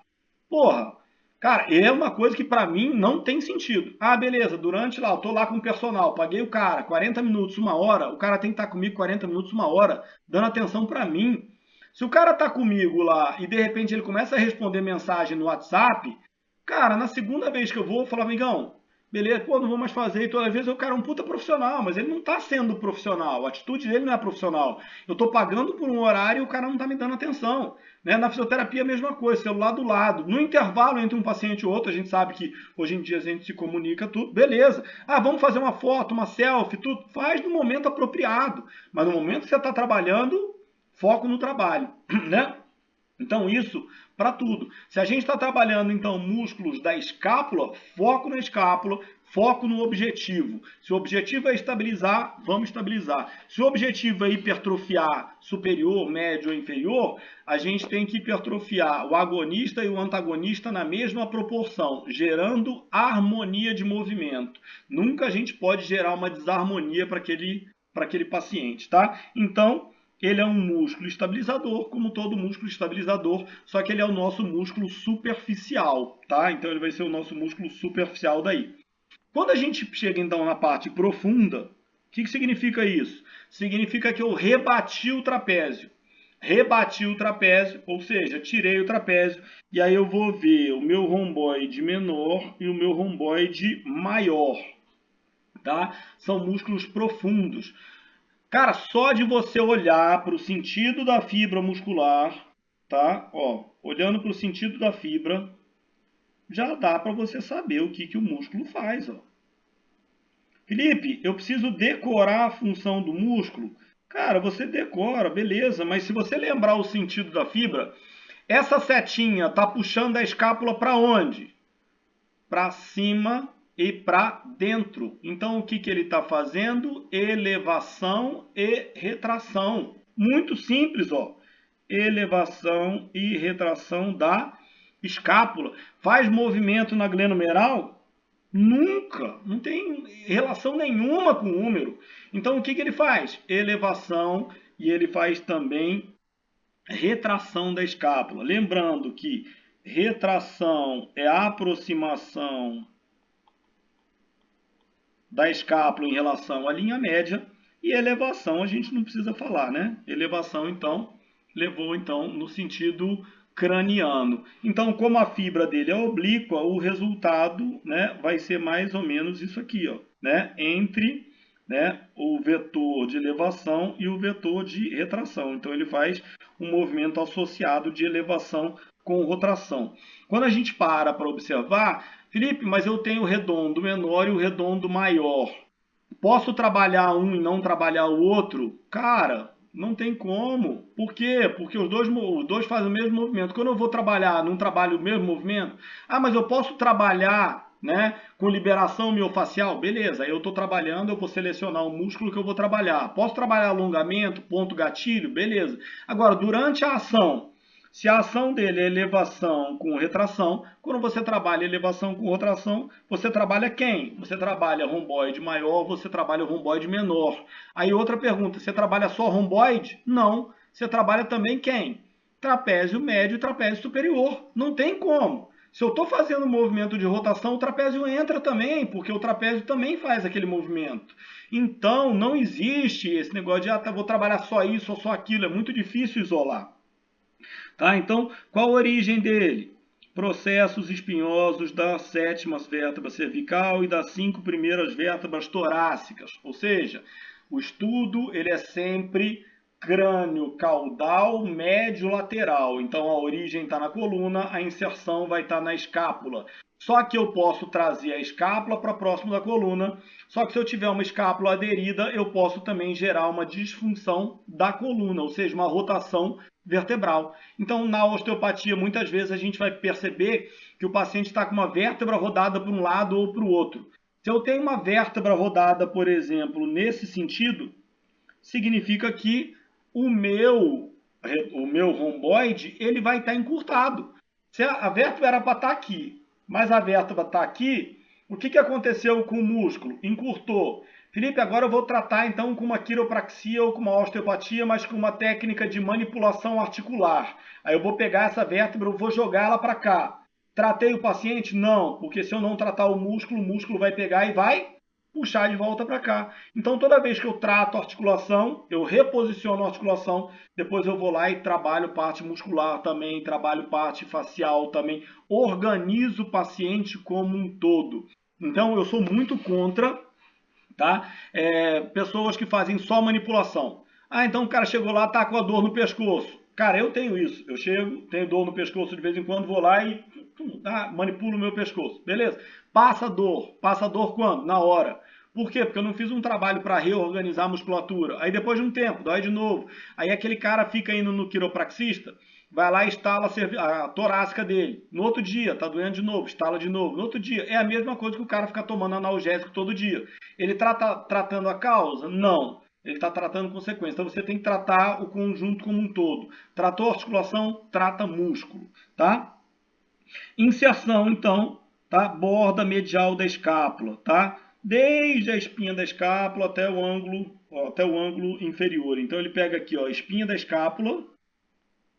Porra, cara, é uma coisa que para mim não tem sentido. Ah, beleza, durante lá, eu tô lá com o personal, paguei o cara 40 minutos, uma hora, o cara tem que estar comigo 40 minutos, uma hora, dando atenção para mim. Se o cara tá comigo lá e de repente ele começa a responder mensagem no WhatsApp, cara, na segunda vez que eu vou falar, amigão, beleza, pô, não vou mais fazer. E toda vez o cara é um puta profissional, mas ele não tá sendo profissional. A atitude dele não é profissional. Eu tô pagando por um horário e o cara não tá me dando atenção. Né? Na fisioterapia a mesma coisa, celular do lado. No intervalo entre um paciente e outro, a gente sabe que hoje em dia a gente se comunica tudo, beleza. Ah, vamos fazer uma foto, uma selfie, tudo. Faz no momento apropriado. Mas no momento que você está trabalhando, foco no trabalho, né? Então isso para tudo. Se a gente está trabalhando então músculos da escápula, foco na escápula, foco no objetivo. Se o objetivo é estabilizar, vamos estabilizar. Se o objetivo é hipertrofiar superior, médio ou inferior, a gente tem que hipertrofiar o agonista e o antagonista na mesma proporção, gerando harmonia de movimento. Nunca a gente pode gerar uma desarmonia para aquele paciente, tá? Então, ele é um músculo estabilizador, como todo músculo estabilizador, só que ele é o nosso músculo superficial, tá? Então ele vai ser o nosso músculo superficial daí. Quando a gente chega então na parte profunda, o que significa isso? Significa que eu rebati o trapézio. Rebati o trapézio, ou seja, tirei o trapézio, e aí eu vou ver o meu romboide menor e o meu romboide maior, tá? São músculos profundos. Cara, só de você olhar para o sentido da fibra muscular, tá? Ó, olhando para o sentido da fibra, já dá para você saber o que o músculo faz, ó. Felipe, eu preciso decorar a função do músculo? Cara, você decora, beleza, mas se você lembrar o sentido da fibra, essa setinha tá puxando a escápula para onde? Para cima e para dentro. Então, o que ele está fazendo? Elevação e retração. Muito simples, ó. Elevação e retração da escápula. Faz movimento na glenomeral? Nunca. Não tem relação nenhuma com o húmero. Então, o que ele faz? Elevação e ele faz também retração da escápula. Lembrando que retração é a aproximação da escápula em relação à linha média, e elevação a gente não precisa falar, né? Elevação, então, levou então no sentido craniano. Então, como a fibra dele é oblíqua, o resultado, né, vai ser mais ou menos isso aqui, ó, né? Entre, né, o vetor de elevação e o vetor de retração. Então, ele faz um movimento associado de elevação com rotação. Quando a gente para observar, Felipe, mas eu tenho o redondo menor e o redondo maior. Posso trabalhar um e não trabalhar o outro? Cara, não tem como. Por quê? Porque os dois fazem o mesmo movimento. Quando eu vou trabalhar, não trabalho o mesmo movimento? Ah, mas eu posso trabalhar, né, com liberação miofascial? Beleza, aí eu estou trabalhando, eu vou selecionar o músculo que eu vou trabalhar. Posso trabalhar alongamento, ponto gatilho? Beleza. Agora, durante a ação, se a ação dele é elevação com retração, quando você trabalha elevação com rotação, você trabalha quem? Você trabalha romboide maior, você trabalha romboide menor. Aí outra pergunta, você trabalha só romboide? Não. Você trabalha também quem? Trapézio médio e trapézio superior. Não tem como. Se eu estou fazendo um movimento de rotação, o trapézio entra também, porque o trapézio também faz aquele movimento. Então, não existe esse negócio de, vou trabalhar só isso ou só aquilo. É muito difícil isolar. Tá? Então, qual a origem dele? Processos espinhosos das 7ª vértebra cervical e das 5 primeiras vértebras torácicas. Ou seja, o estudo ele é sempre crânio caudal médio lateral. Então, a origem está na coluna, a inserção vai estar na escápula. Só que eu posso trazer a escápula para próximo da coluna. Só que se eu tiver uma escápula aderida, eu posso também gerar uma disfunção da coluna, ou seja, uma rotação vertebral. Então, na osteopatia, muitas vezes a gente vai perceber que o paciente está com uma vértebra rodada para um lado ou para o outro. Se eu tenho uma vértebra rodada, por exemplo, nesse sentido, significa que o meu romboide ele vai estar encurtado. Se a vértebra era para estar aqui, mas a vértebra está aqui, o que aconteceu com o músculo? Encurtou. Felipe, agora eu vou tratar então com uma quiropraxia ou com uma osteopatia, mas com uma técnica de manipulação articular. Aí eu vou pegar essa vértebra, eu vou jogar ela para cá. Tratei o paciente? Não, porque se eu não tratar o músculo vai pegar e vai puxar de volta para cá. Então toda vez que eu trato a articulação, eu reposiciono a articulação, depois eu vou lá e trabalho parte muscular também, trabalho parte facial também, organizo o paciente como um todo. Então eu sou muito contra, tá? Pessoas que fazem só manipulação. Ah, então o cara chegou lá, tá com a dor no pescoço. Cara, eu tenho isso. Eu chego, tenho dor no pescoço de vez em quando, vou lá e manipulo o meu pescoço. Beleza? Passa dor. Passa dor quando? Na hora. Por quê? Porque eu não fiz um trabalho para reorganizar a musculatura. Aí depois de um tempo, dói de novo. Aí aquele cara fica indo no quiropraxista, vai lá e instala a torácica dele. No outro dia, tá doendo de novo, instala de novo. No outro dia, é a mesma coisa que o cara ficar tomando analgésico todo dia. Ele está tratando a causa? Não. Ele está tratando consequência. Então você tem que tratar o conjunto como um todo. Tratou a articulação, trata músculo, tá? Inserção, então, tá? Borda medial da escápula, tá? Desde a espinha da escápula até o ângulo inferior. Então ele pega aqui, ó, a espinha da escápula,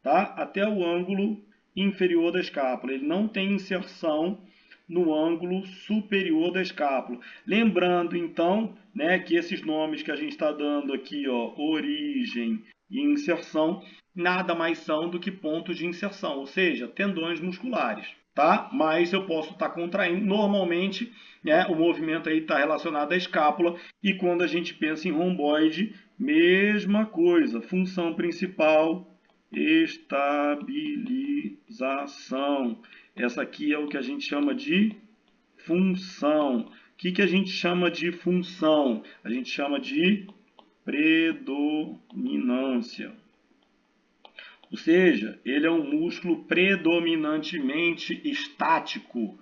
tá? Até o ângulo inferior da escápula. Ele não tem inserção no ângulo superior da escápula. Lembrando, então, né, que esses nomes que a gente está dando aqui, ó, origem e inserção, nada mais são do que pontos de inserção, ou seja, tendões musculares, tá? Mas eu posso estar contraindo. Normalmente, né, o movimento aí está relacionado à escápula, e quando a gente pensa em romboide, mesma coisa. Função principal, estabilização. Essa aqui é o que a gente chama de função. O que a gente chama de função? A gente chama de predominância. Ou seja, ele é um músculo predominantemente estático.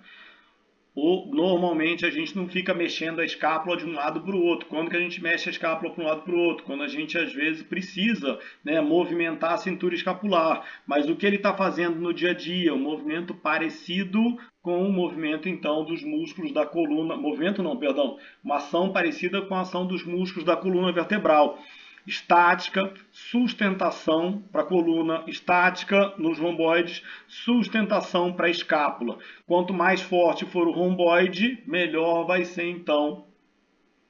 Normalmente a gente não fica mexendo a escápula de um lado para o outro. Quando que a gente mexe a escápula para um lado para o outro? Quando a gente às vezes precisa, né, movimentar a cintura escapular. Mas o que ele está fazendo no dia a dia? Um movimento parecido com o movimento então dos músculos da coluna. Uma ação parecida com a ação dos músculos da coluna vertebral. estática, sustentação para a coluna, estática nos romboides, sustentação para a escápula. Quanto mais forte for o romboide, melhor vai ser então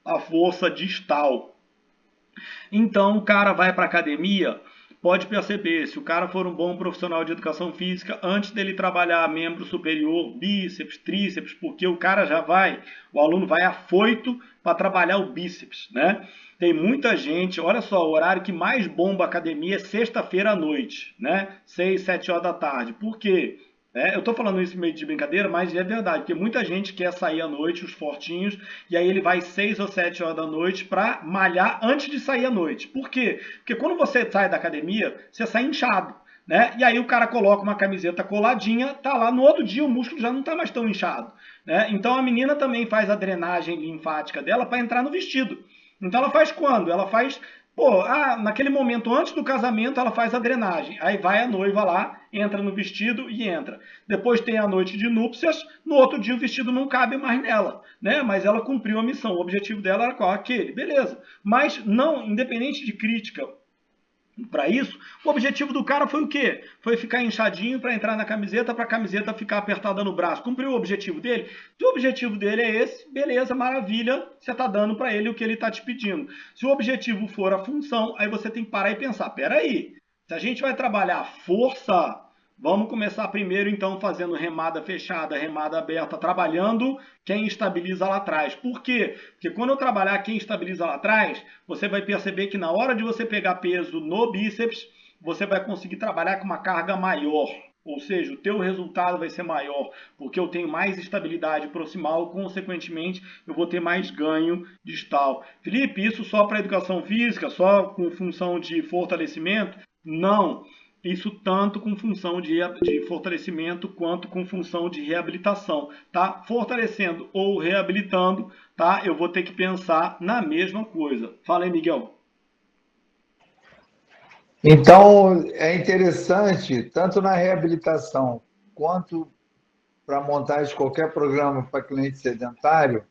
a força distal. Então o cara vai para a academia, pode perceber, se o cara for um bom profissional de educação física, antes dele trabalhar membro superior, bíceps, tríceps, porque o cara já vai, o aluno vai afoito para trabalhar o bíceps, né? Tem muita gente, olha só, o horário que mais bomba a academia é sexta-feira à noite, né? 6, 7 horas da tarde. Por quê? Eu estou falando isso meio de brincadeira, mas é verdade, porque muita gente quer sair à noite, os fortinhos, e aí ele vai 6 ou 7 horas da noite para malhar antes de sair à noite. Por quê? Porque quando você sai da academia, você sai inchado, né? E aí o cara coloca uma camiseta coladinha, tá lá, no outro dia o músculo já não está mais tão inchado, né? Então a menina também faz a drenagem linfática dela para entrar no vestido. Então ela faz quando? Ela faz... naquele momento antes do casamento ela faz a drenagem. Aí vai a noiva lá, entra no vestido e entra. Depois tem a noite de núpcias, no outro dia o vestido não cabe mais nela, né? Mas ela cumpriu a missão, o objetivo dela era qual? Aquele, beleza. Mas não, independente de crítica para isso, o objetivo do cara foi o quê? Foi ficar inchadinho para entrar na camiseta, para a camiseta ficar apertada no braço. Cumpriu o objetivo dele? Se o objetivo dele é esse, beleza, maravilha, você está dando para ele o que ele está te pedindo. Se o objetivo for a função, aí você tem que parar e pensar, peraí, se a gente vai trabalhar força, vamos começar primeiro então fazendo remada fechada, remada aberta, trabalhando quem estabiliza lá atrás. Por quê? Porque quando eu trabalhar quem estabiliza lá atrás, você vai perceber que na hora de você pegar peso no bíceps, você vai conseguir trabalhar com uma carga maior. Ou seja, o teu resultado vai ser maior, porque eu tenho mais estabilidade proximal, consequentemente eu vou ter mais ganho distal. Felipe, isso só para educação física, só com função de fortalecimento? Não. Isso tanto com função de fortalecimento quanto com função de reabilitação, tá? Fortalecendo ou reabilitando, tá? Eu vou ter que pensar na mesma coisa. Fala aí, Miguel. Então, é interessante, tanto na reabilitação quanto para montar de qualquer programa para cliente sedentário,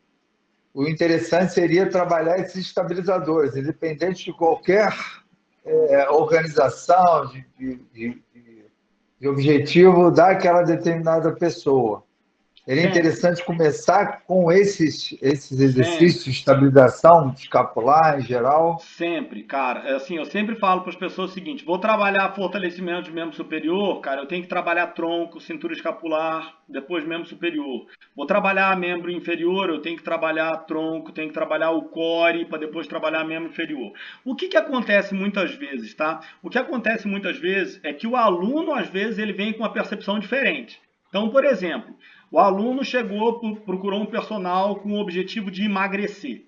o interessante seria trabalhar esses estabilizadores, independente de qualquer organização, de objetivo daquela determinada pessoa. Seria interessante começar com esses exercícios de estabilização escapular em geral. Sempre, cara. Assim, eu sempre falo para as pessoas o seguinte: vou trabalhar fortalecimento de membro superior, cara, eu tenho que trabalhar tronco, cintura escapular, depois membro superior. Vou trabalhar membro inferior, eu tenho que trabalhar tronco, tenho que trabalhar o core para depois trabalhar membro inferior. O que acontece muitas vezes, tá? O que acontece muitas vezes é que o aluno, às vezes, ele vem com uma percepção diferente. Então, por exemplo, o aluno chegou, procurou um personal com o objetivo de emagrecer.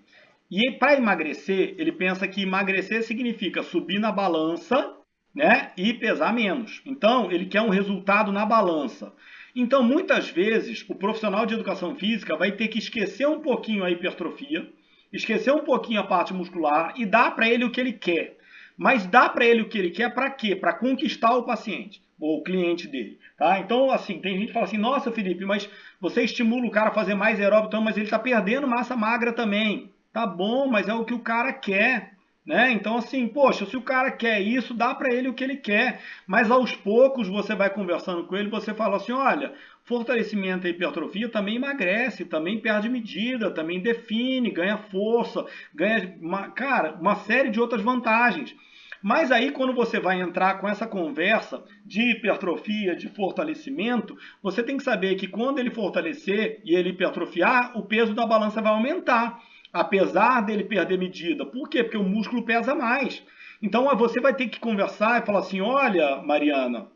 E para emagrecer, ele pensa que emagrecer significa subir na balança, né, e pesar menos. Então, ele quer um resultado na balança. Então, muitas vezes, o profissional de educação física vai ter que esquecer um pouquinho a hipertrofia, esquecer um pouquinho a parte muscular e dar para ele o que ele quer. Mas dá para ele o que ele quer para quê? Para conquistar o paciente ou o cliente dele, tá? Então, assim, tem gente que fala assim, nossa, Felipe, mas você estimula o cara a fazer mais aeróbico, então, mas ele está perdendo massa magra também. Tá bom, mas é o que o cara quer, né? Então, assim, poxa, se o cara quer isso, dá para ele o que ele quer. Mas aos poucos você vai conversando com ele, você fala assim, olha, fortalecimento e hipertrofia também emagrece, também perde medida, também define, ganha força, ganha, uma série de outras vantagens. Mas aí, quando você vai entrar com essa conversa de hipertrofia, de fortalecimento, você tem que saber que quando ele fortalecer e ele hipertrofiar, o peso da balança vai aumentar, apesar dele perder medida. Por quê? Porque o músculo pesa mais. Então, você vai ter que conversar e falar assim, olha, Mariana,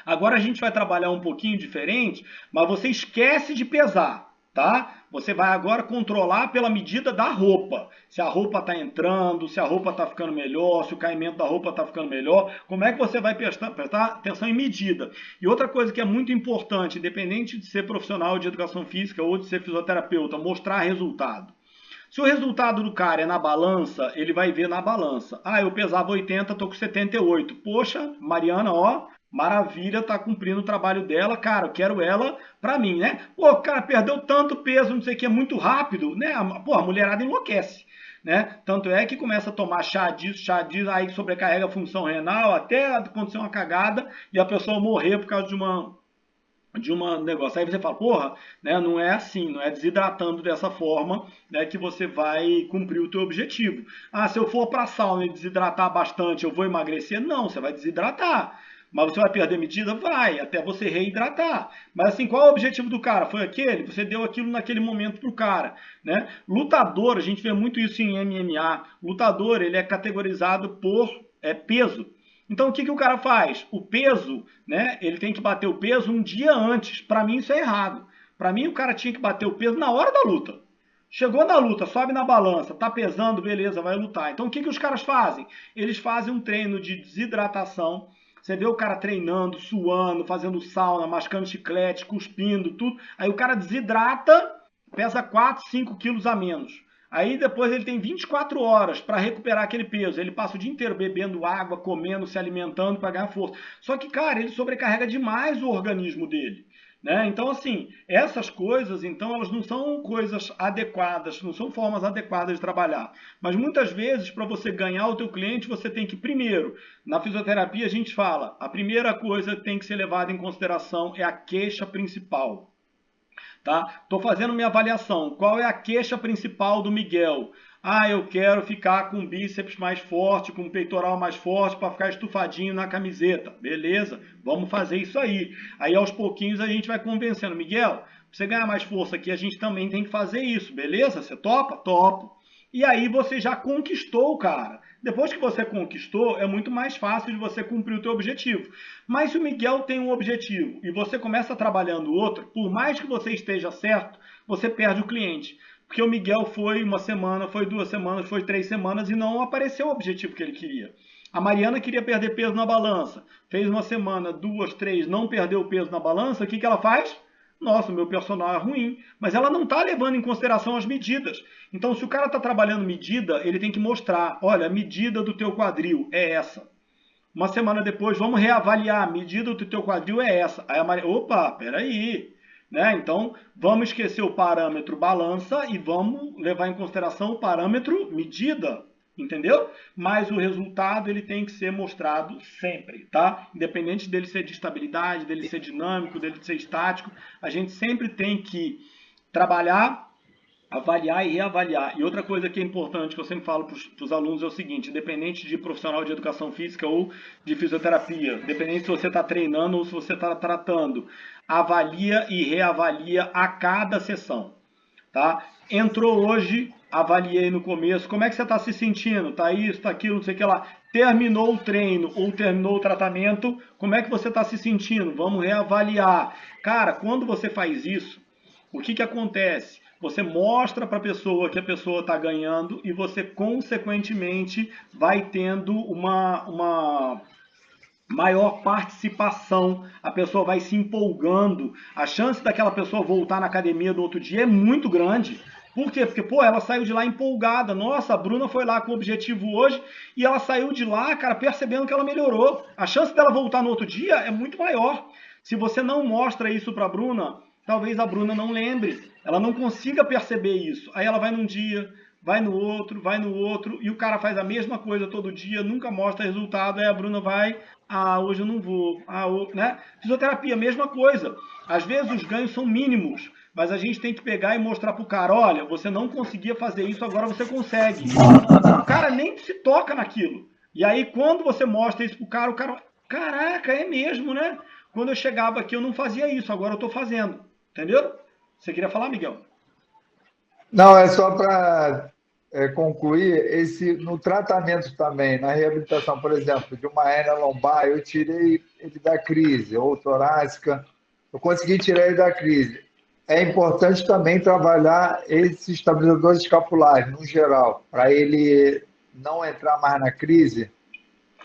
agora a gente vai trabalhar um pouquinho diferente, mas você esquece de pesar, tá? Você vai agora controlar pela medida da roupa. Se a roupa está entrando, se a roupa está ficando melhor, se o caimento da roupa está ficando melhor, como é que você vai prestar atenção em medida? E outra coisa que é muito importante, independente de ser profissional de educação física ou de ser fisioterapeuta, mostrar resultado. Se o resultado do cara é na balança, ele vai ver na balança. Ah, eu pesava 80, estou com 78. Poxa, Mariana, ó, maravilha, tá cumprindo o trabalho dela, cara, eu quero ela pra mim, né? Pô, cara, perdeu tanto peso, não sei o que, é muito rápido, né? Pô, a mulherada enlouquece, né? Tanto é que começa a tomar chá disso, aí sobrecarrega a função renal, até acontecer uma cagada e a pessoa morrer por causa de um negócio. Aí você fala, porra, né, não é assim, não é desidratando dessa forma, né, que você vai cumprir o teu objetivo. Ah, se eu for para a sauna e desidratar bastante, eu vou emagrecer? Não, você vai desidratar. Mas você vai perder medida? Vai, até você reidratar. Mas assim, qual é o objetivo do cara? Foi aquele? Você deu aquilo naquele momento pro cara, né? Lutador, a gente vê muito isso em MMA. Lutador, ele é categorizado por peso. Então o que o cara faz? O peso, né? Ele tem que bater o peso um dia antes. Para mim isso é errado. Para mim o cara tinha que bater o peso na hora da luta. Chegou na luta, sobe na balança, tá pesando, beleza, vai lutar. Então o que os caras fazem? Eles fazem um treino de desidratação. Você vê o cara treinando, suando, fazendo sauna, mascando chiclete, cuspindo, tudo. Aí o cara desidrata, pesa 4, 5 quilos a menos. Aí depois ele tem 24 horas para recuperar aquele peso. Ele passa o dia inteiro bebendo água, comendo, se alimentando para ganhar força. Só que, cara, ele sobrecarrega demais o organismo dele. Né? Então, assim, essas coisas, então, elas não são coisas adequadas, não são formas adequadas de trabalhar. Mas muitas vezes, para você ganhar o teu cliente, você tem que, primeiro, na fisioterapia a gente fala, a primeira coisa que tem que ser levada em consideração é a queixa principal. Tá? Estou fazendo minha avaliação. Qual é a queixa principal do Miguel? Ah, eu quero ficar com o bíceps mais forte, com o peitoral mais forte, para ficar estufadinho na camiseta. Beleza, vamos fazer isso aí. Aí aos pouquinhos a gente vai convencendo. Miguel, para você ganhar mais força aqui, a gente também tem que fazer isso. Beleza? Você topa? Topo. E aí você já conquistou o cara. Depois que você conquistou, é muito mais fácil de você cumprir o teu objetivo. Mas se o Miguel tem um objetivo e você começa trabalhando outro, por mais que você esteja certo, você perde o cliente. Porque o Miguel foi uma semana, foi 2 semanas, foi 3 semanas e não apareceu o objetivo que ele queria. A Mariana queria perder peso na balança. Fez uma semana, 2, 3, não perdeu o peso na balança. O que ela faz? Nossa, o meu personal é ruim. Mas ela não está levando em consideração as medidas. Então, se o cara está trabalhando medida, ele tem que mostrar. Olha, a medida do teu quadril é essa. Uma semana depois, vamos reavaliar. A medida do teu quadril é essa. Aí a Mariana, opa, peraí. Né? Então, vamos esquecer o parâmetro balança e vamos levar em consideração o parâmetro medida, entendeu? Mas o resultado ele tem que ser mostrado sempre, tá? Independente dele ser de estabilidade, dele ser dinâmico, dele ser estático, a gente sempre tem que trabalhar, avaliar e reavaliar. E outra coisa que é importante, que eu sempre falo para os alunos, é o seguinte, independente de profissional de educação física ou de fisioterapia, independente se você está treinando ou se você está tratando, avalia e reavalia a cada sessão. Tá? Entrou hoje, avaliei no começo, como é que você está se sentindo? Tá isso, tá aquilo, não sei o que lá. Terminou o treino ou terminou o tratamento, como é que você está se sentindo? Vamos reavaliar. Cara, quando você faz isso, o que acontece? Você mostra para a pessoa que a pessoa está ganhando e você, consequentemente, vai tendo uma maior participação, a pessoa vai se empolgando, a chance daquela pessoa voltar na academia no outro dia é muito grande. Por quê? Porque, pô, ela saiu de lá empolgada. Nossa, a Bruna foi lá com o objetivo hoje e ela saiu de lá, cara, percebendo que ela melhorou. A chance dela voltar no outro dia é muito maior. Se você não mostra isso para a Bruna, talvez a Bruna não lembre, ela não consiga perceber isso. Aí ela vai num dia, vai no outro, e o cara faz a mesma coisa todo dia, nunca mostra resultado, aí a Bruna vai, hoje eu não vou, né? Fisioterapia, mesma coisa. Às vezes os ganhos são mínimos, mas a gente tem que pegar e mostrar pro cara, olha, você não conseguia fazer isso, agora você consegue. O cara nem se toca naquilo. E aí quando você mostra isso pro cara, o cara, caraca, é mesmo, né? Quando eu chegava aqui eu não fazia isso, agora eu tô fazendo. Entendeu? Você queria falar, Miguel? Não, é só para concluir, no tratamento também, na reabilitação, por exemplo, de uma hérnia lombar, eu tirei ele da crise, ou torácica, eu consegui tirar ele da crise. É importante também trabalhar esses estabilizadores escapulares, no geral, para ele não entrar mais na crise,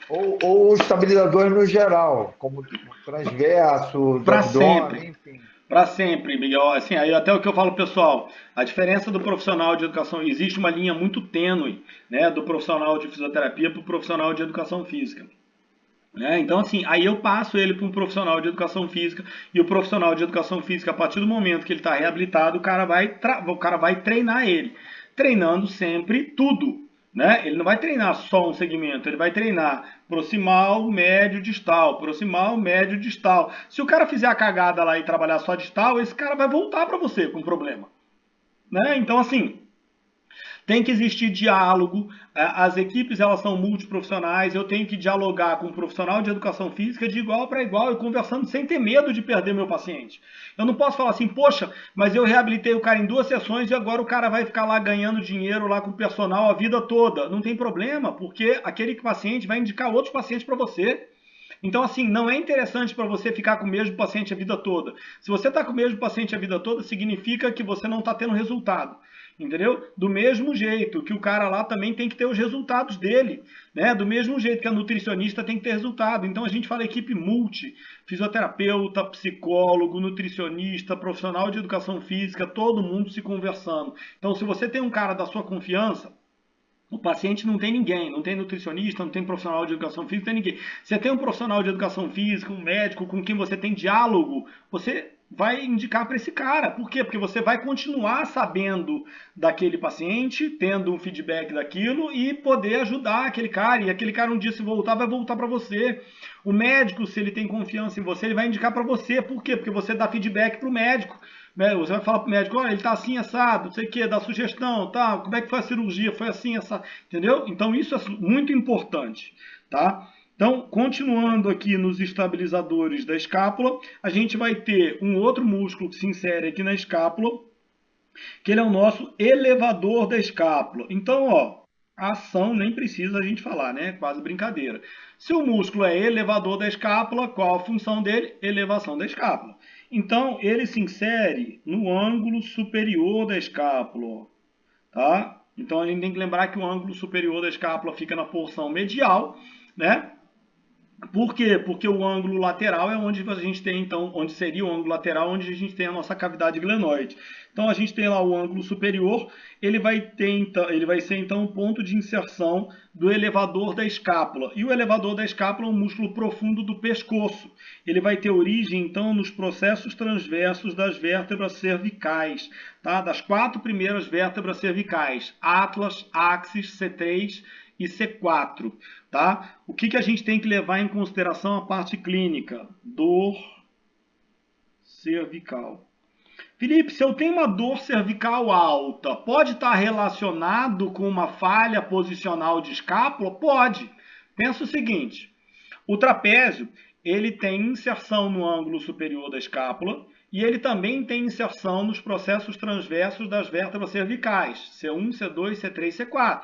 ou estabilizadores no geral, como transverso, do abdômen, enfim. Para sempre, Miguel. Assim, aí até o que eu falo, pessoal, a diferença do profissional de educação, existe uma linha muito tênue, né, do profissional de fisioterapia para o profissional de educação física. Né? Então, assim, aí eu passo ele para um profissional de educação física e o profissional de educação física, a partir do momento que ele está reabilitado, o cara vai treinar ele. treinando sempre tudo, né? Ele não vai treinar só um segmento, ele vai treinar proximal, médio, distal, proximal, médio, distal. Se o cara fizer a cagada lá e trabalhar só distal, esse cara vai voltar para você com problema, né? Então, assim, tem que existir diálogo, as equipes elas são multiprofissionais, eu tenho que dialogar com um profissional de educação física de igual para igual e conversando sem ter medo de perder meu paciente. Eu não posso falar assim, poxa, mas eu reabilitei o cara em 2 sessões e agora o cara vai ficar lá ganhando dinheiro lá com o personal a vida toda. Não tem problema, porque aquele paciente vai indicar outros pacientes para você. Então, assim, não é interessante para você ficar com o mesmo paciente a vida toda. Se você está com o mesmo paciente a vida toda, significa que você não está tendo resultado. Entendeu? Do mesmo jeito que o cara lá também tem que ter os resultados dele, né? Do mesmo jeito que a nutricionista tem que ter resultado. Então a gente fala equipe multi, fisioterapeuta, psicólogo, nutricionista, profissional de educação física, todo mundo se conversando. Então se você tem um cara da sua confiança, o paciente não tem ninguém, não tem nutricionista, não tem profissional de educação física, não tem ninguém. Você tem um profissional de educação física, um médico com quem você tem diálogo, você vai indicar para esse cara. Por quê? Porque você vai continuar sabendo daquele paciente, tendo um feedback daquilo e poder ajudar aquele cara. E aquele cara um dia se voltar, vai voltar para você. O médico, se ele tem confiança em você, ele vai indicar para você. Por quê? Porque você dá feedback para o médico. Você vai falar para o médico, olha, ele está assim, assado, não sei o que, dá sugestão, tá? Como é que foi a cirurgia? Foi assim, assado, entendeu? Então isso é muito importante, tá? Então, continuando aqui nos estabilizadores da escápula, a gente vai ter um outro músculo que se insere aqui na escápula, que ele é o nosso elevador da escápula. Então, ó, a ação nem precisa a gente falar, né? Quase brincadeira. Se o músculo é elevador da escápula, qual a função dele? Elevação da escápula. Então, ele se insere no ângulo superior da escápula, tá? Então, a gente tem que lembrar que o ângulo superior da escápula fica na porção medial, né? Por quê? Porque o ângulo lateral é onde a gente tem, então, onde seria o ângulo lateral, onde a gente tem a nossa cavidade glenoide. Então, a gente tem lá o ângulo superior, ele vai ser, então, o ponto de inserção do elevador da escápula. E o elevador da escápula é um músculo profundo do pescoço. Ele vai ter origem, então, nos processos transversos das vértebras cervicais, tá? Das 4 primeiras vértebras cervicais, atlas, axis, C3 e C4, tá? O que a gente tem que levar em consideração a parte clínica? Dor cervical. Felipe, se eu tenho uma dor cervical alta, pode estar relacionado com uma falha posicional de escápula? Pode. Pensa o seguinte, o trapézio, ele tem inserção no ângulo superior da escápula e ele também tem inserção nos processos transversos das vértebras cervicais, C1, C2, C3, C4.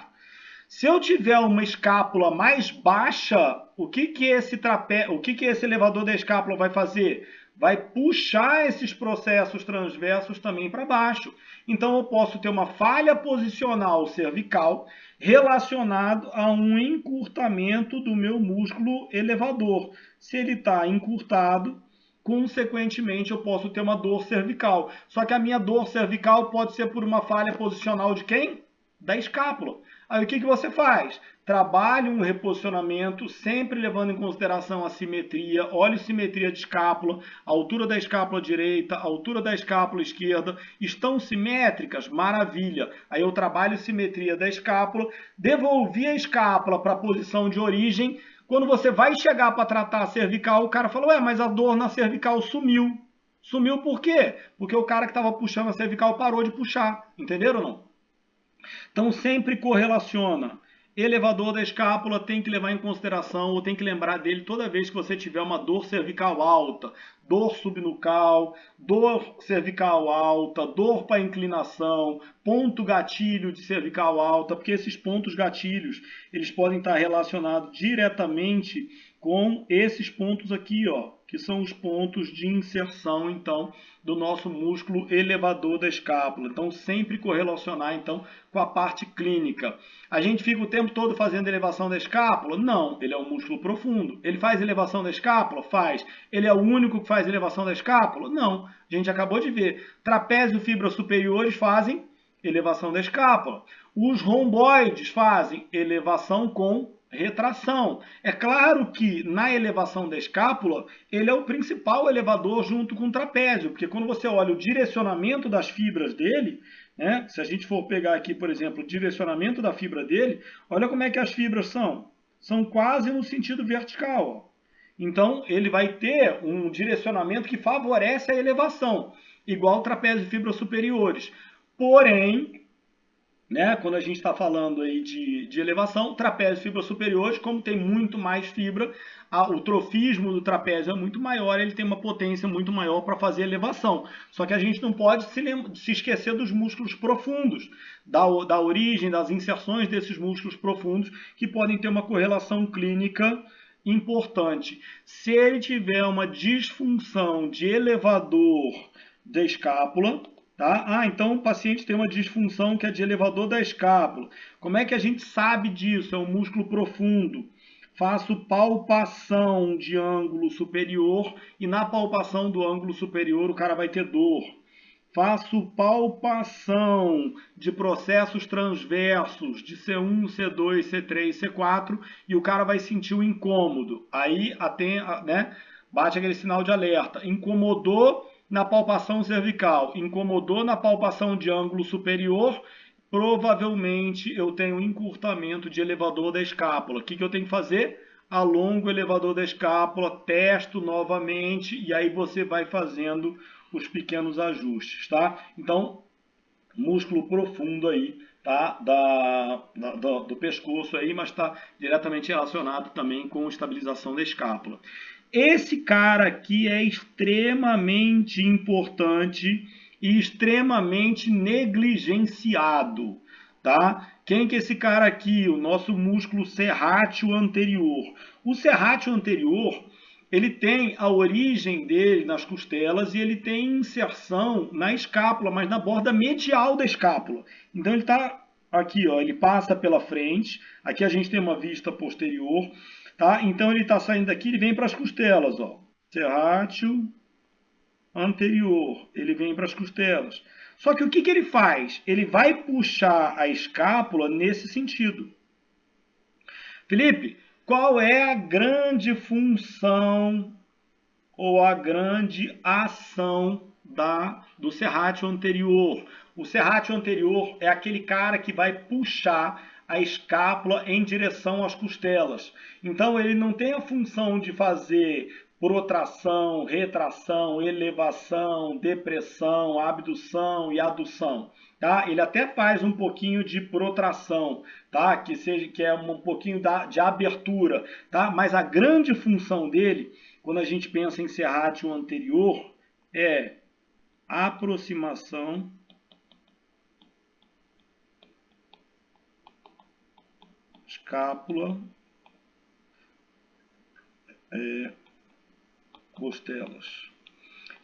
Se eu tiver uma escápula mais baixa, o que esse elevador da escápula vai fazer? Vai puxar esses processos transversos também para baixo. Então eu posso ter uma falha posicional cervical relacionado a um encurtamento do meu músculo elevador. Se ele está encurtado, consequentemente eu posso ter uma dor cervical. Só que a minha dor cervical pode ser por uma falha posicional de quem? Da escápula. Aí o que você faz? Trabalhe um reposicionamento, sempre levando em consideração a simetria, olhe simetria de escápula, a altura da escápula direita, a altura da escápula esquerda, estão simétricas? Maravilha! Aí eu trabalho simetria da escápula, devolvi a escápula para a posição de origem. Quando você vai chegar para tratar a cervical, o cara fala, ué, mas a dor na cervical sumiu. Sumiu por quê? Porque o cara que estava puxando a cervical parou de puxar, entenderam ou não? Então sempre correlaciona. Elevador da escápula tem que levar em consideração, ou tem que lembrar dele toda vez que você tiver uma dor cervical alta, dor subnucal, dor cervical alta, dor para inclinação, ponto gatilho de cervical alta, porque esses pontos gatilhos, eles podem estar relacionados diretamente com esses pontos aqui, ó, que são os pontos de inserção, então, do nosso músculo elevador da escápula. Então, sempre correlacionar, então, com a parte clínica. A gente fica o tempo todo fazendo elevação da escápula? Não, ele é um músculo profundo. Ele faz elevação da escápula? Faz. Ele é o único que faz elevação da escápula? Não. A gente acabou de ver. Trapézio e fibras superiores fazem elevação da escápula. Os romboides fazem elevação com retração. É claro que na elevação da escápula, ele é o principal elevador junto com o trapézio, porque quando você olha o direcionamento das fibras dele, né? Se a gente for pegar aqui, por exemplo, o direcionamento da fibra dele, olha como é que as fibras são. São quase no sentido vertical, ó. Então, ele vai ter um direcionamento que favorece a elevação, igual o trapézio de fibras superiores. Porém, né, quando a gente está falando aí de elevação, trapézio de fibras superiores, como tem muito mais fibra, o trofismo do trapézio é muito maior, ele tem uma potência muito maior para fazer elevação. Só que a gente não pode se esquecer dos músculos profundos, da origem, das inserções desses músculos profundos, que podem ter uma correlação clínica importante. Se ele tiver uma disfunção de elevador da escápula, tá? Então o paciente tem uma disfunção que é de elevador da escápula. Como é que a gente sabe disso? É um músculo profundo. Faço palpação de ângulo superior e na palpação do ângulo superior o cara vai ter dor. Faço palpação de processos transversos de C1, C2, C3, C4 e o cara vai sentir o incômodo. Aí né, bate aquele sinal de alerta. Incomodou na palpação cervical, incomodou na palpação de ângulo superior, provavelmente eu tenho encurtamento de elevador da escápula. O que eu tenho que fazer? Alongo o elevador da escápula, testo novamente e aí você vai fazendo os pequenos ajustes, tá? Então, músculo profundo aí, tá? Do pescoço aí, mas está diretamente relacionado também com estabilização da escápula. Esse cara aqui é extremamente importante e extremamente negligenciado, tá? Quem que é esse cara aqui? O nosso músculo serrátil anterior. O serrátil anterior, ele tem a origem dele nas costelas e ele tem inserção na escápula, mas na borda medial da escápula. Então ele está aqui, ó, ele passa pela frente. Aqui a gente tem uma vista posterior, tá? Então ele está saindo daqui, ele vem para as costelas, ó. Serrátil anterior, ele vem para as costelas. Só que o que ele faz? Ele vai puxar a escápula nesse sentido. Felipe, qual é a grande função ou a grande ação do serrátil anterior? O serrátil anterior é aquele cara que vai puxar a escápula em direção às costelas. Então ele não tem a função de fazer protração, retração, elevação, depressão, abdução e adução. Tá? Ele até faz um pouquinho de protração, tá? Que é um pouquinho de abertura, tá? Mas a grande função dele, quando a gente pensa em serrátil anterior, é aproximação escápula, costelas.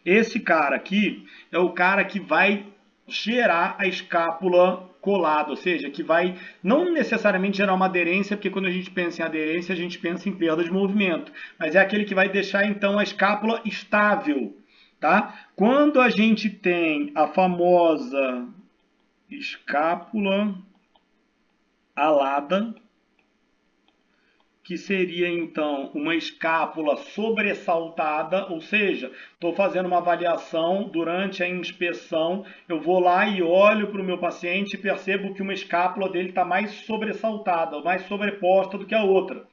Esse cara aqui é o cara que vai gerar a escápula colada, ou seja, que vai não necessariamente gerar uma aderência, porque quando a gente pensa em aderência, a gente pensa em perda de movimento, mas é aquele que vai deixar então a escápula estável, tá? Quando a gente tem a famosa escápula alada, que seria então uma escápula sobressaltada, ou seja, estou fazendo uma avaliação durante a inspeção, eu vou lá e olho para o meu paciente e percebo que uma escápula dele está mais sobressaltada, mais sobreposta do que a outra.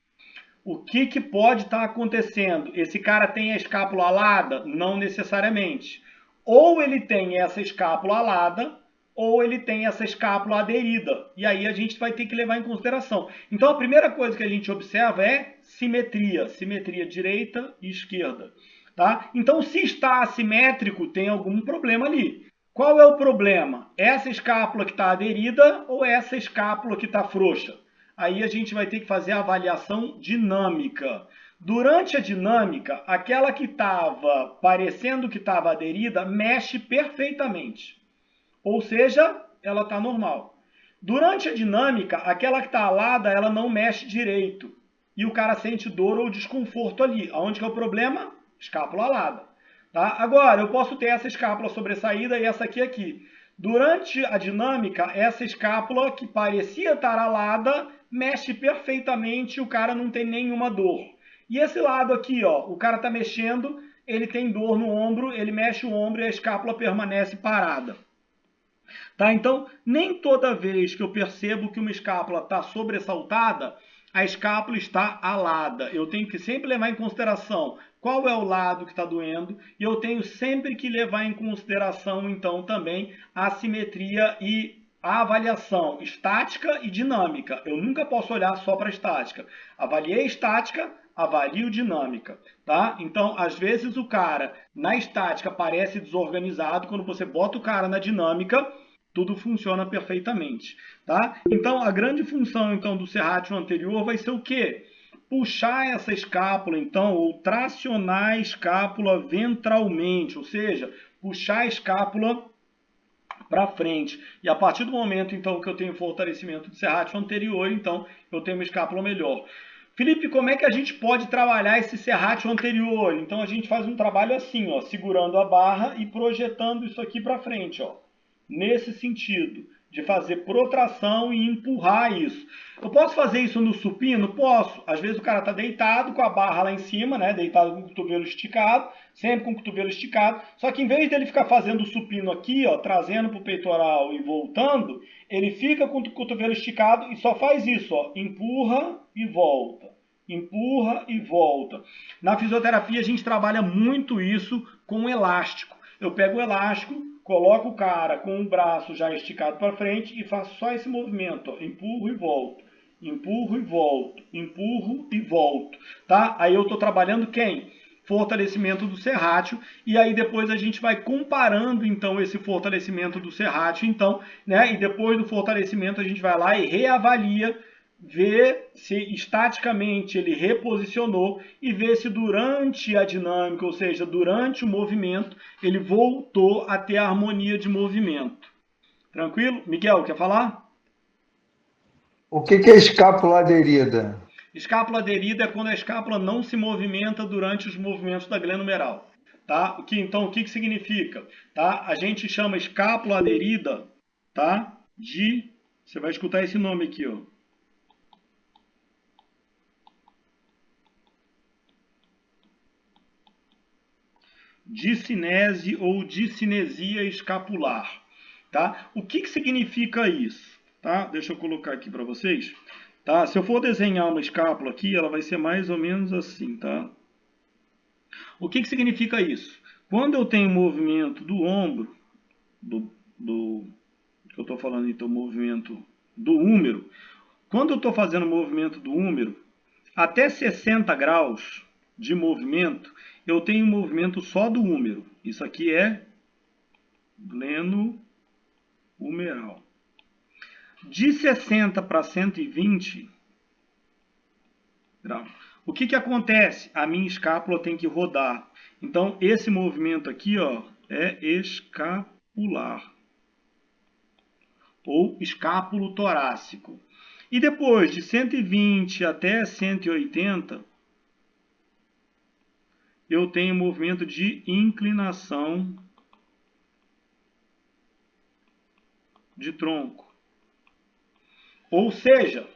O que pode estar acontecendo? Esse cara tem a escápula alada? Não necessariamente. Ou ele tem essa escápula alada, ou ele tem essa escápula aderida. E aí a gente vai ter que levar em consideração. Então a primeira coisa que a gente observa é simetria. Simetria direita e esquerda. Tá? Então se está assimétrico, tem algum problema ali. Qual é o problema? Essa escápula que está aderida ou essa escápula que está frouxa? Aí a gente vai ter que fazer a avaliação dinâmica. Durante a dinâmica, aquela que estava parecendo que estava aderida mexe perfeitamente. Ou seja, ela está normal. Durante a dinâmica, aquela que está alada, ela não mexe direito. E o cara sente dor ou desconforto ali. Aonde que é o problema? Escápula alada. Tá? Agora, eu posso ter essa escápula sobressaída e essa aqui. Durante a dinâmica, essa escápula que parecia estar alada, mexe perfeitamente e o cara não tem nenhuma dor. E esse lado aqui, ó, o cara está mexendo, ele tem dor no ombro, ele mexe o ombro e a escápula permanece parada. Tá? Então, nem toda vez que eu percebo que uma escápula está sobressaltada, a escápula está alada. Eu tenho que sempre levar em consideração qual é o lado que está doendo e eu tenho sempre que levar em consideração, então, também a simetria e a avaliação estática e dinâmica. Eu nunca posso olhar só para a estática. Avaliei estática, avalio dinâmica, tá? Então, às vezes o cara na estática parece desorganizado, quando você bota o cara na dinâmica, tudo funciona perfeitamente, tá? Então, a grande função então do serrátil anterior vai ser o quê? Puxar essa escápula, então, ou tracionar a escápula ventralmente, ou seja, puxar a escápula para frente. E a partir do momento, então, que eu tenho fortalecimento do serrátil anterior, então, eu tenho uma escápula melhor. Felipe, como é que a gente pode trabalhar esse serrátil anterior? Então, a gente faz um trabalho assim, ó, segurando a barra e projetando isso aqui para frente, ó. Nesse sentido, de fazer protração e empurrar isso. Eu posso fazer isso no supino? Posso. Às vezes o cara está deitado com a barra lá em cima, né? Deitado com o cotovelo esticado, sempre com o cotovelo esticado. Só que em vez dele ficar fazendo o supino aqui, ó, trazendo para o peitoral e voltando, ele fica com o cotovelo esticado e só faz isso, ó, empurra e volta. Empurra e volta. Na fisioterapia a gente trabalha muito isso com elástico. Eu pego o elástico, coloco o cara com o braço já esticado para frente e faço só esse movimento, ó, empurro e volto, empurro e volto, empurro e volto, tá? Aí eu estou trabalhando quem? Fortalecimento do serrátil, e aí depois a gente vai comparando então esse fortalecimento do serrátil, então, né? E depois do fortalecimento a gente vai lá e reavalia, ver se estaticamente ele reposicionou e ver se durante a dinâmica, ou seja, durante o movimento, ele voltou a ter a harmonia de movimento. Tranquilo? Miguel, quer falar? O que é escápula aderida? Escápula aderida é quando a escápula não se movimenta durante os movimentos da glenomeral. Tá? Então, o que significa? Tá? A gente chama escápula aderida, tá? De... Você vai escutar esse nome aqui, ó. Discinese ou discinesia escapular, tá? O que significa isso? Tá? Deixa eu colocar aqui para vocês. Tá? Se eu for desenhar uma escápula aqui, ela vai ser mais ou menos assim, tá? O que significa isso? Quando eu tenho movimento do ombro, que eu estou falando então, movimento do húmero, quando eu estou fazendo o movimento do húmero, até 60 graus de movimento, eu tenho movimento só do húmero. Isso aqui é glenohumeral. De 60 para 120 graus, o que acontece? A minha escápula tem que rodar. Então, esse movimento aqui, ó, é escapular ou escápulo torácico. E depois, de 120 até 180, eu tenho movimento de inclinação de tronco. Ou seja,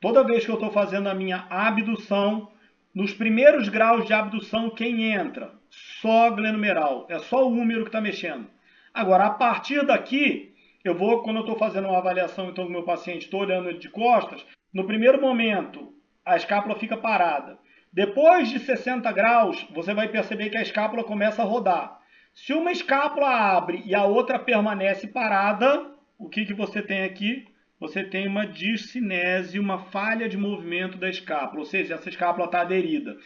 toda vez que eu estou fazendo a minha abdução, nos primeiros graus de abdução, quem entra? Só a glenomeral, é só o húmero que está mexendo. Agora, a partir daqui, eu vou, quando eu estou fazendo uma avaliação então, do meu paciente, estou olhando ele de costas, no primeiro momento, a escápula fica parada. Depois de 60 graus, você vai perceber que a escápula começa a rodar. Se uma escápula abre e a outra permanece parada, o que você tem aqui? Você tem uma discinese, uma falha de movimento da escápula, ou seja, essa escápula está aderida.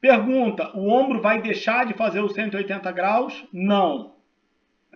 Pergunta, o ombro vai deixar de fazer os 180 graus? Não.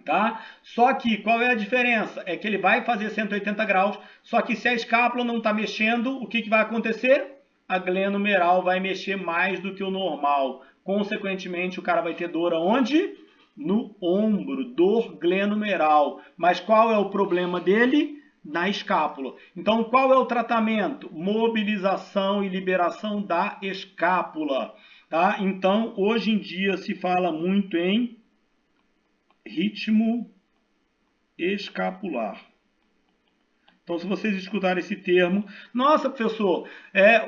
Tá? Só que, qual é a diferença? É que ele vai fazer 180 graus, só que se a escápula não está mexendo, o que vai acontecer? A glenomeral vai mexer mais do que o normal. Consequentemente, o cara vai ter dor aonde? No ombro, dor glenomeral. Mas qual é o problema dele? Na escápula. Então, qual é o tratamento? Mobilização e liberação da escápula. Tá? Então, hoje em dia se fala muito em ritmo escapular. Então, se vocês escutarem esse termo, nossa, professor,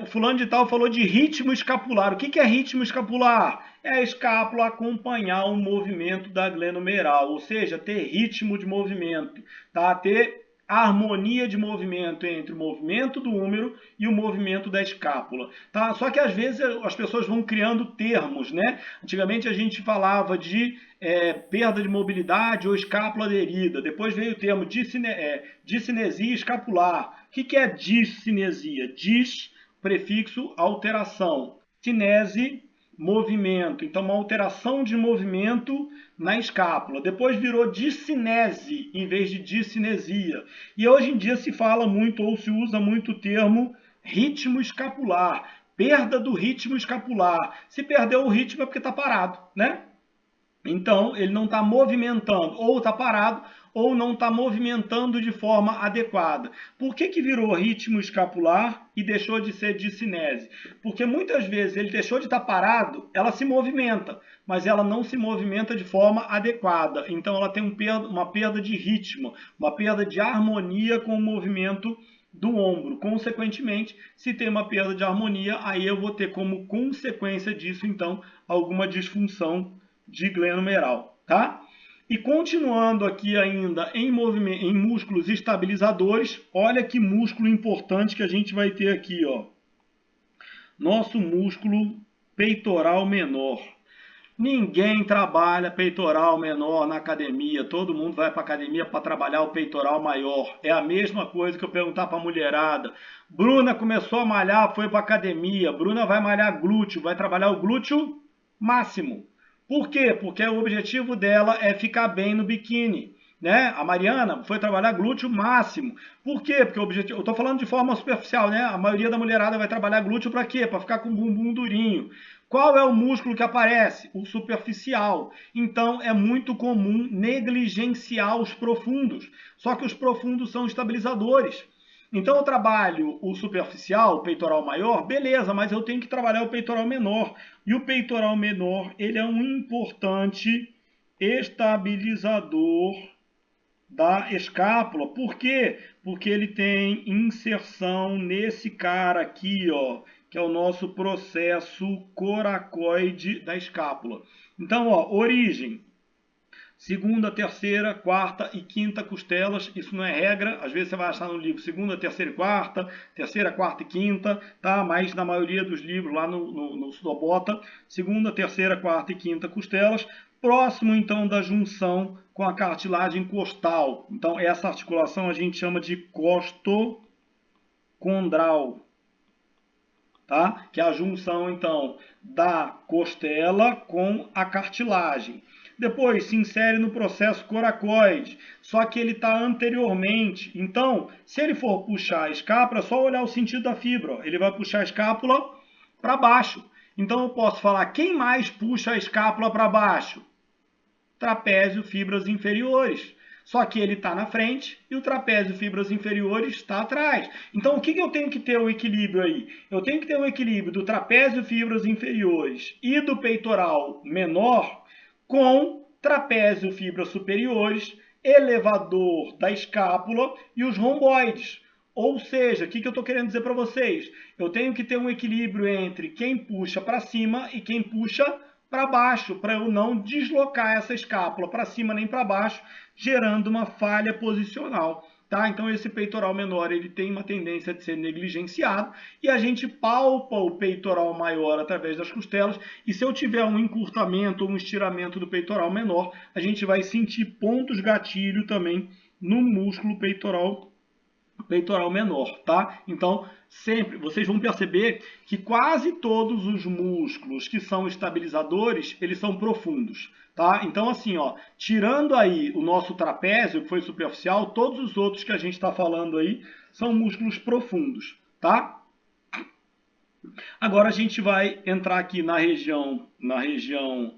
o fulano de tal falou de ritmo escapular. O que que é ritmo escapular? É a escápula acompanhar o movimento da glenomeral, ou seja, ter ritmo de movimento, tá? Ter harmonia de movimento entre o movimento do húmero e o movimento da escápula, tá? Só que às vezes as pessoas vão criando termos, né? Antigamente a gente falava de perda de mobilidade ou escápula aderida. Depois veio o termo discinesia escapular. O que é discinesia? Dis, prefixo, alteração. Cinese, movimento. Então, uma alteração de movimento na escápula. Depois virou discinese em vez de discinesia. E hoje em dia se fala muito ou se usa muito o termo ritmo escapular. Perda do ritmo escapular. Se perdeu o ritmo é porque está parado, né? Então, ele não está movimentando, ou está parado, ou não está movimentando de forma adequada. Por que que virou ritmo escapular e deixou de ser discinese? Porque muitas vezes ele deixou de estar parado, ela se movimenta, mas ela não se movimenta de forma adequada. Então, ela tem uma perda de ritmo, uma perda de harmonia com o movimento do ombro. Consequentemente, se tem uma perda de harmonia, aí eu vou ter como consequência disso, então, alguma disfunção de glenomeral, tá? E continuando aqui ainda em músculos estabilizadores, olha que músculo importante que a gente vai ter aqui, ó. Nosso músculo peitoral menor. Ninguém trabalha peitoral menor na academia, todo mundo vai para a academia para trabalhar o peitoral maior. É a mesma coisa que eu perguntar para a mulherada. Bruna começou a malhar, foi para a academia. Bruna vai malhar glúteo, vai trabalhar o glúteo máximo. Por quê? Porque o objetivo dela é ficar bem no biquíni, né? A Mariana foi trabalhar glúteo máximo. Por quê? Porque o objetivo, eu estou falando de forma superficial, né? A maioria da mulherada vai trabalhar glúteo para quê? Para ficar com o bumbum durinho. Qual é o músculo que aparece? O superficial. Então é muito comum negligenciar os profundos. Só que os profundos são estabilizadores. Então eu trabalho o superficial, o peitoral maior, beleza, mas eu tenho que trabalhar o peitoral menor. E o peitoral menor, ele é um importante estabilizador da escápula. Por quê? Porque ele tem inserção nesse cara aqui, ó, que é o nosso processo coracoide da escápula. Então, ó, origem. Segunda, terceira, quarta e quinta costelas, isso não é regra, às vezes você vai achar no livro segunda, terceira e quarta, terceira, quarta e quinta, tá? Mas na maioria dos livros lá no Sudobota, segunda, terceira, quarta e quinta costelas, próximo então da junção com a cartilagem costal. Então essa articulação a gente chama de costocondral, tá? Que é a junção então da costela com a cartilagem. Depois se insere no processo coracoide, só que ele está anteriormente. Então, se ele for puxar a escápula, é só olhar o sentido da fibra. Ó. Ele vai puxar a escápula para baixo. Então, eu posso falar, quem mais puxa a escápula para baixo? Trapézio, fibras inferiores. Só que ele está na frente e o trapézio, fibras inferiores, está atrás. Então, o que eu tenho que ter um equilíbrio aí? Eu tenho que ter um equilíbrio do trapézio, fibras inferiores e do peitoral menor, com trapézio, fibras superiores, elevador da escápula e os romboides. Ou seja, o que eu estou querendo dizer para vocês? Eu tenho que ter um equilíbrio entre quem puxa para cima e quem puxa para baixo, para eu não deslocar essa escápula para cima nem para baixo, gerando uma falha posicional. Tá? Então esse peitoral menor ele tem uma tendência de ser negligenciado e a gente palpa o peitoral maior através das costelas e se eu tiver um encurtamento ou um estiramento do peitoral menor, a gente vai sentir pontos gatilho também no músculo peitoral menor, tá? Então, sempre, vocês vão perceber que quase todos os músculos que são estabilizadores, eles são profundos, tá? Então, assim, ó, tirando aí o nosso trapézio, que foi superficial, todos os outros que a gente está falando aí são músculos profundos, tá? Agora a gente vai entrar aqui na região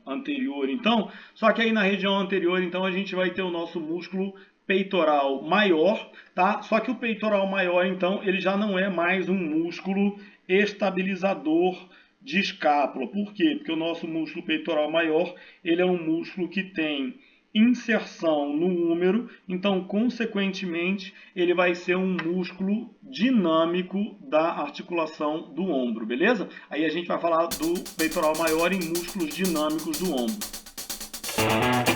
anterior, então, só que aí na região anterior, então, a gente vai ter o nosso músculo peitoral maior, tá? Só que o peitoral maior, então, ele já não é mais um músculo estabilizador de escápula. Por quê? Porque o nosso músculo peitoral maior, ele é um músculo que tem inserção no húmero, então, consequentemente, ele vai ser um músculo dinâmico da articulação do ombro, beleza? Aí a gente vai falar do peitoral maior em músculos dinâmicos do ombro.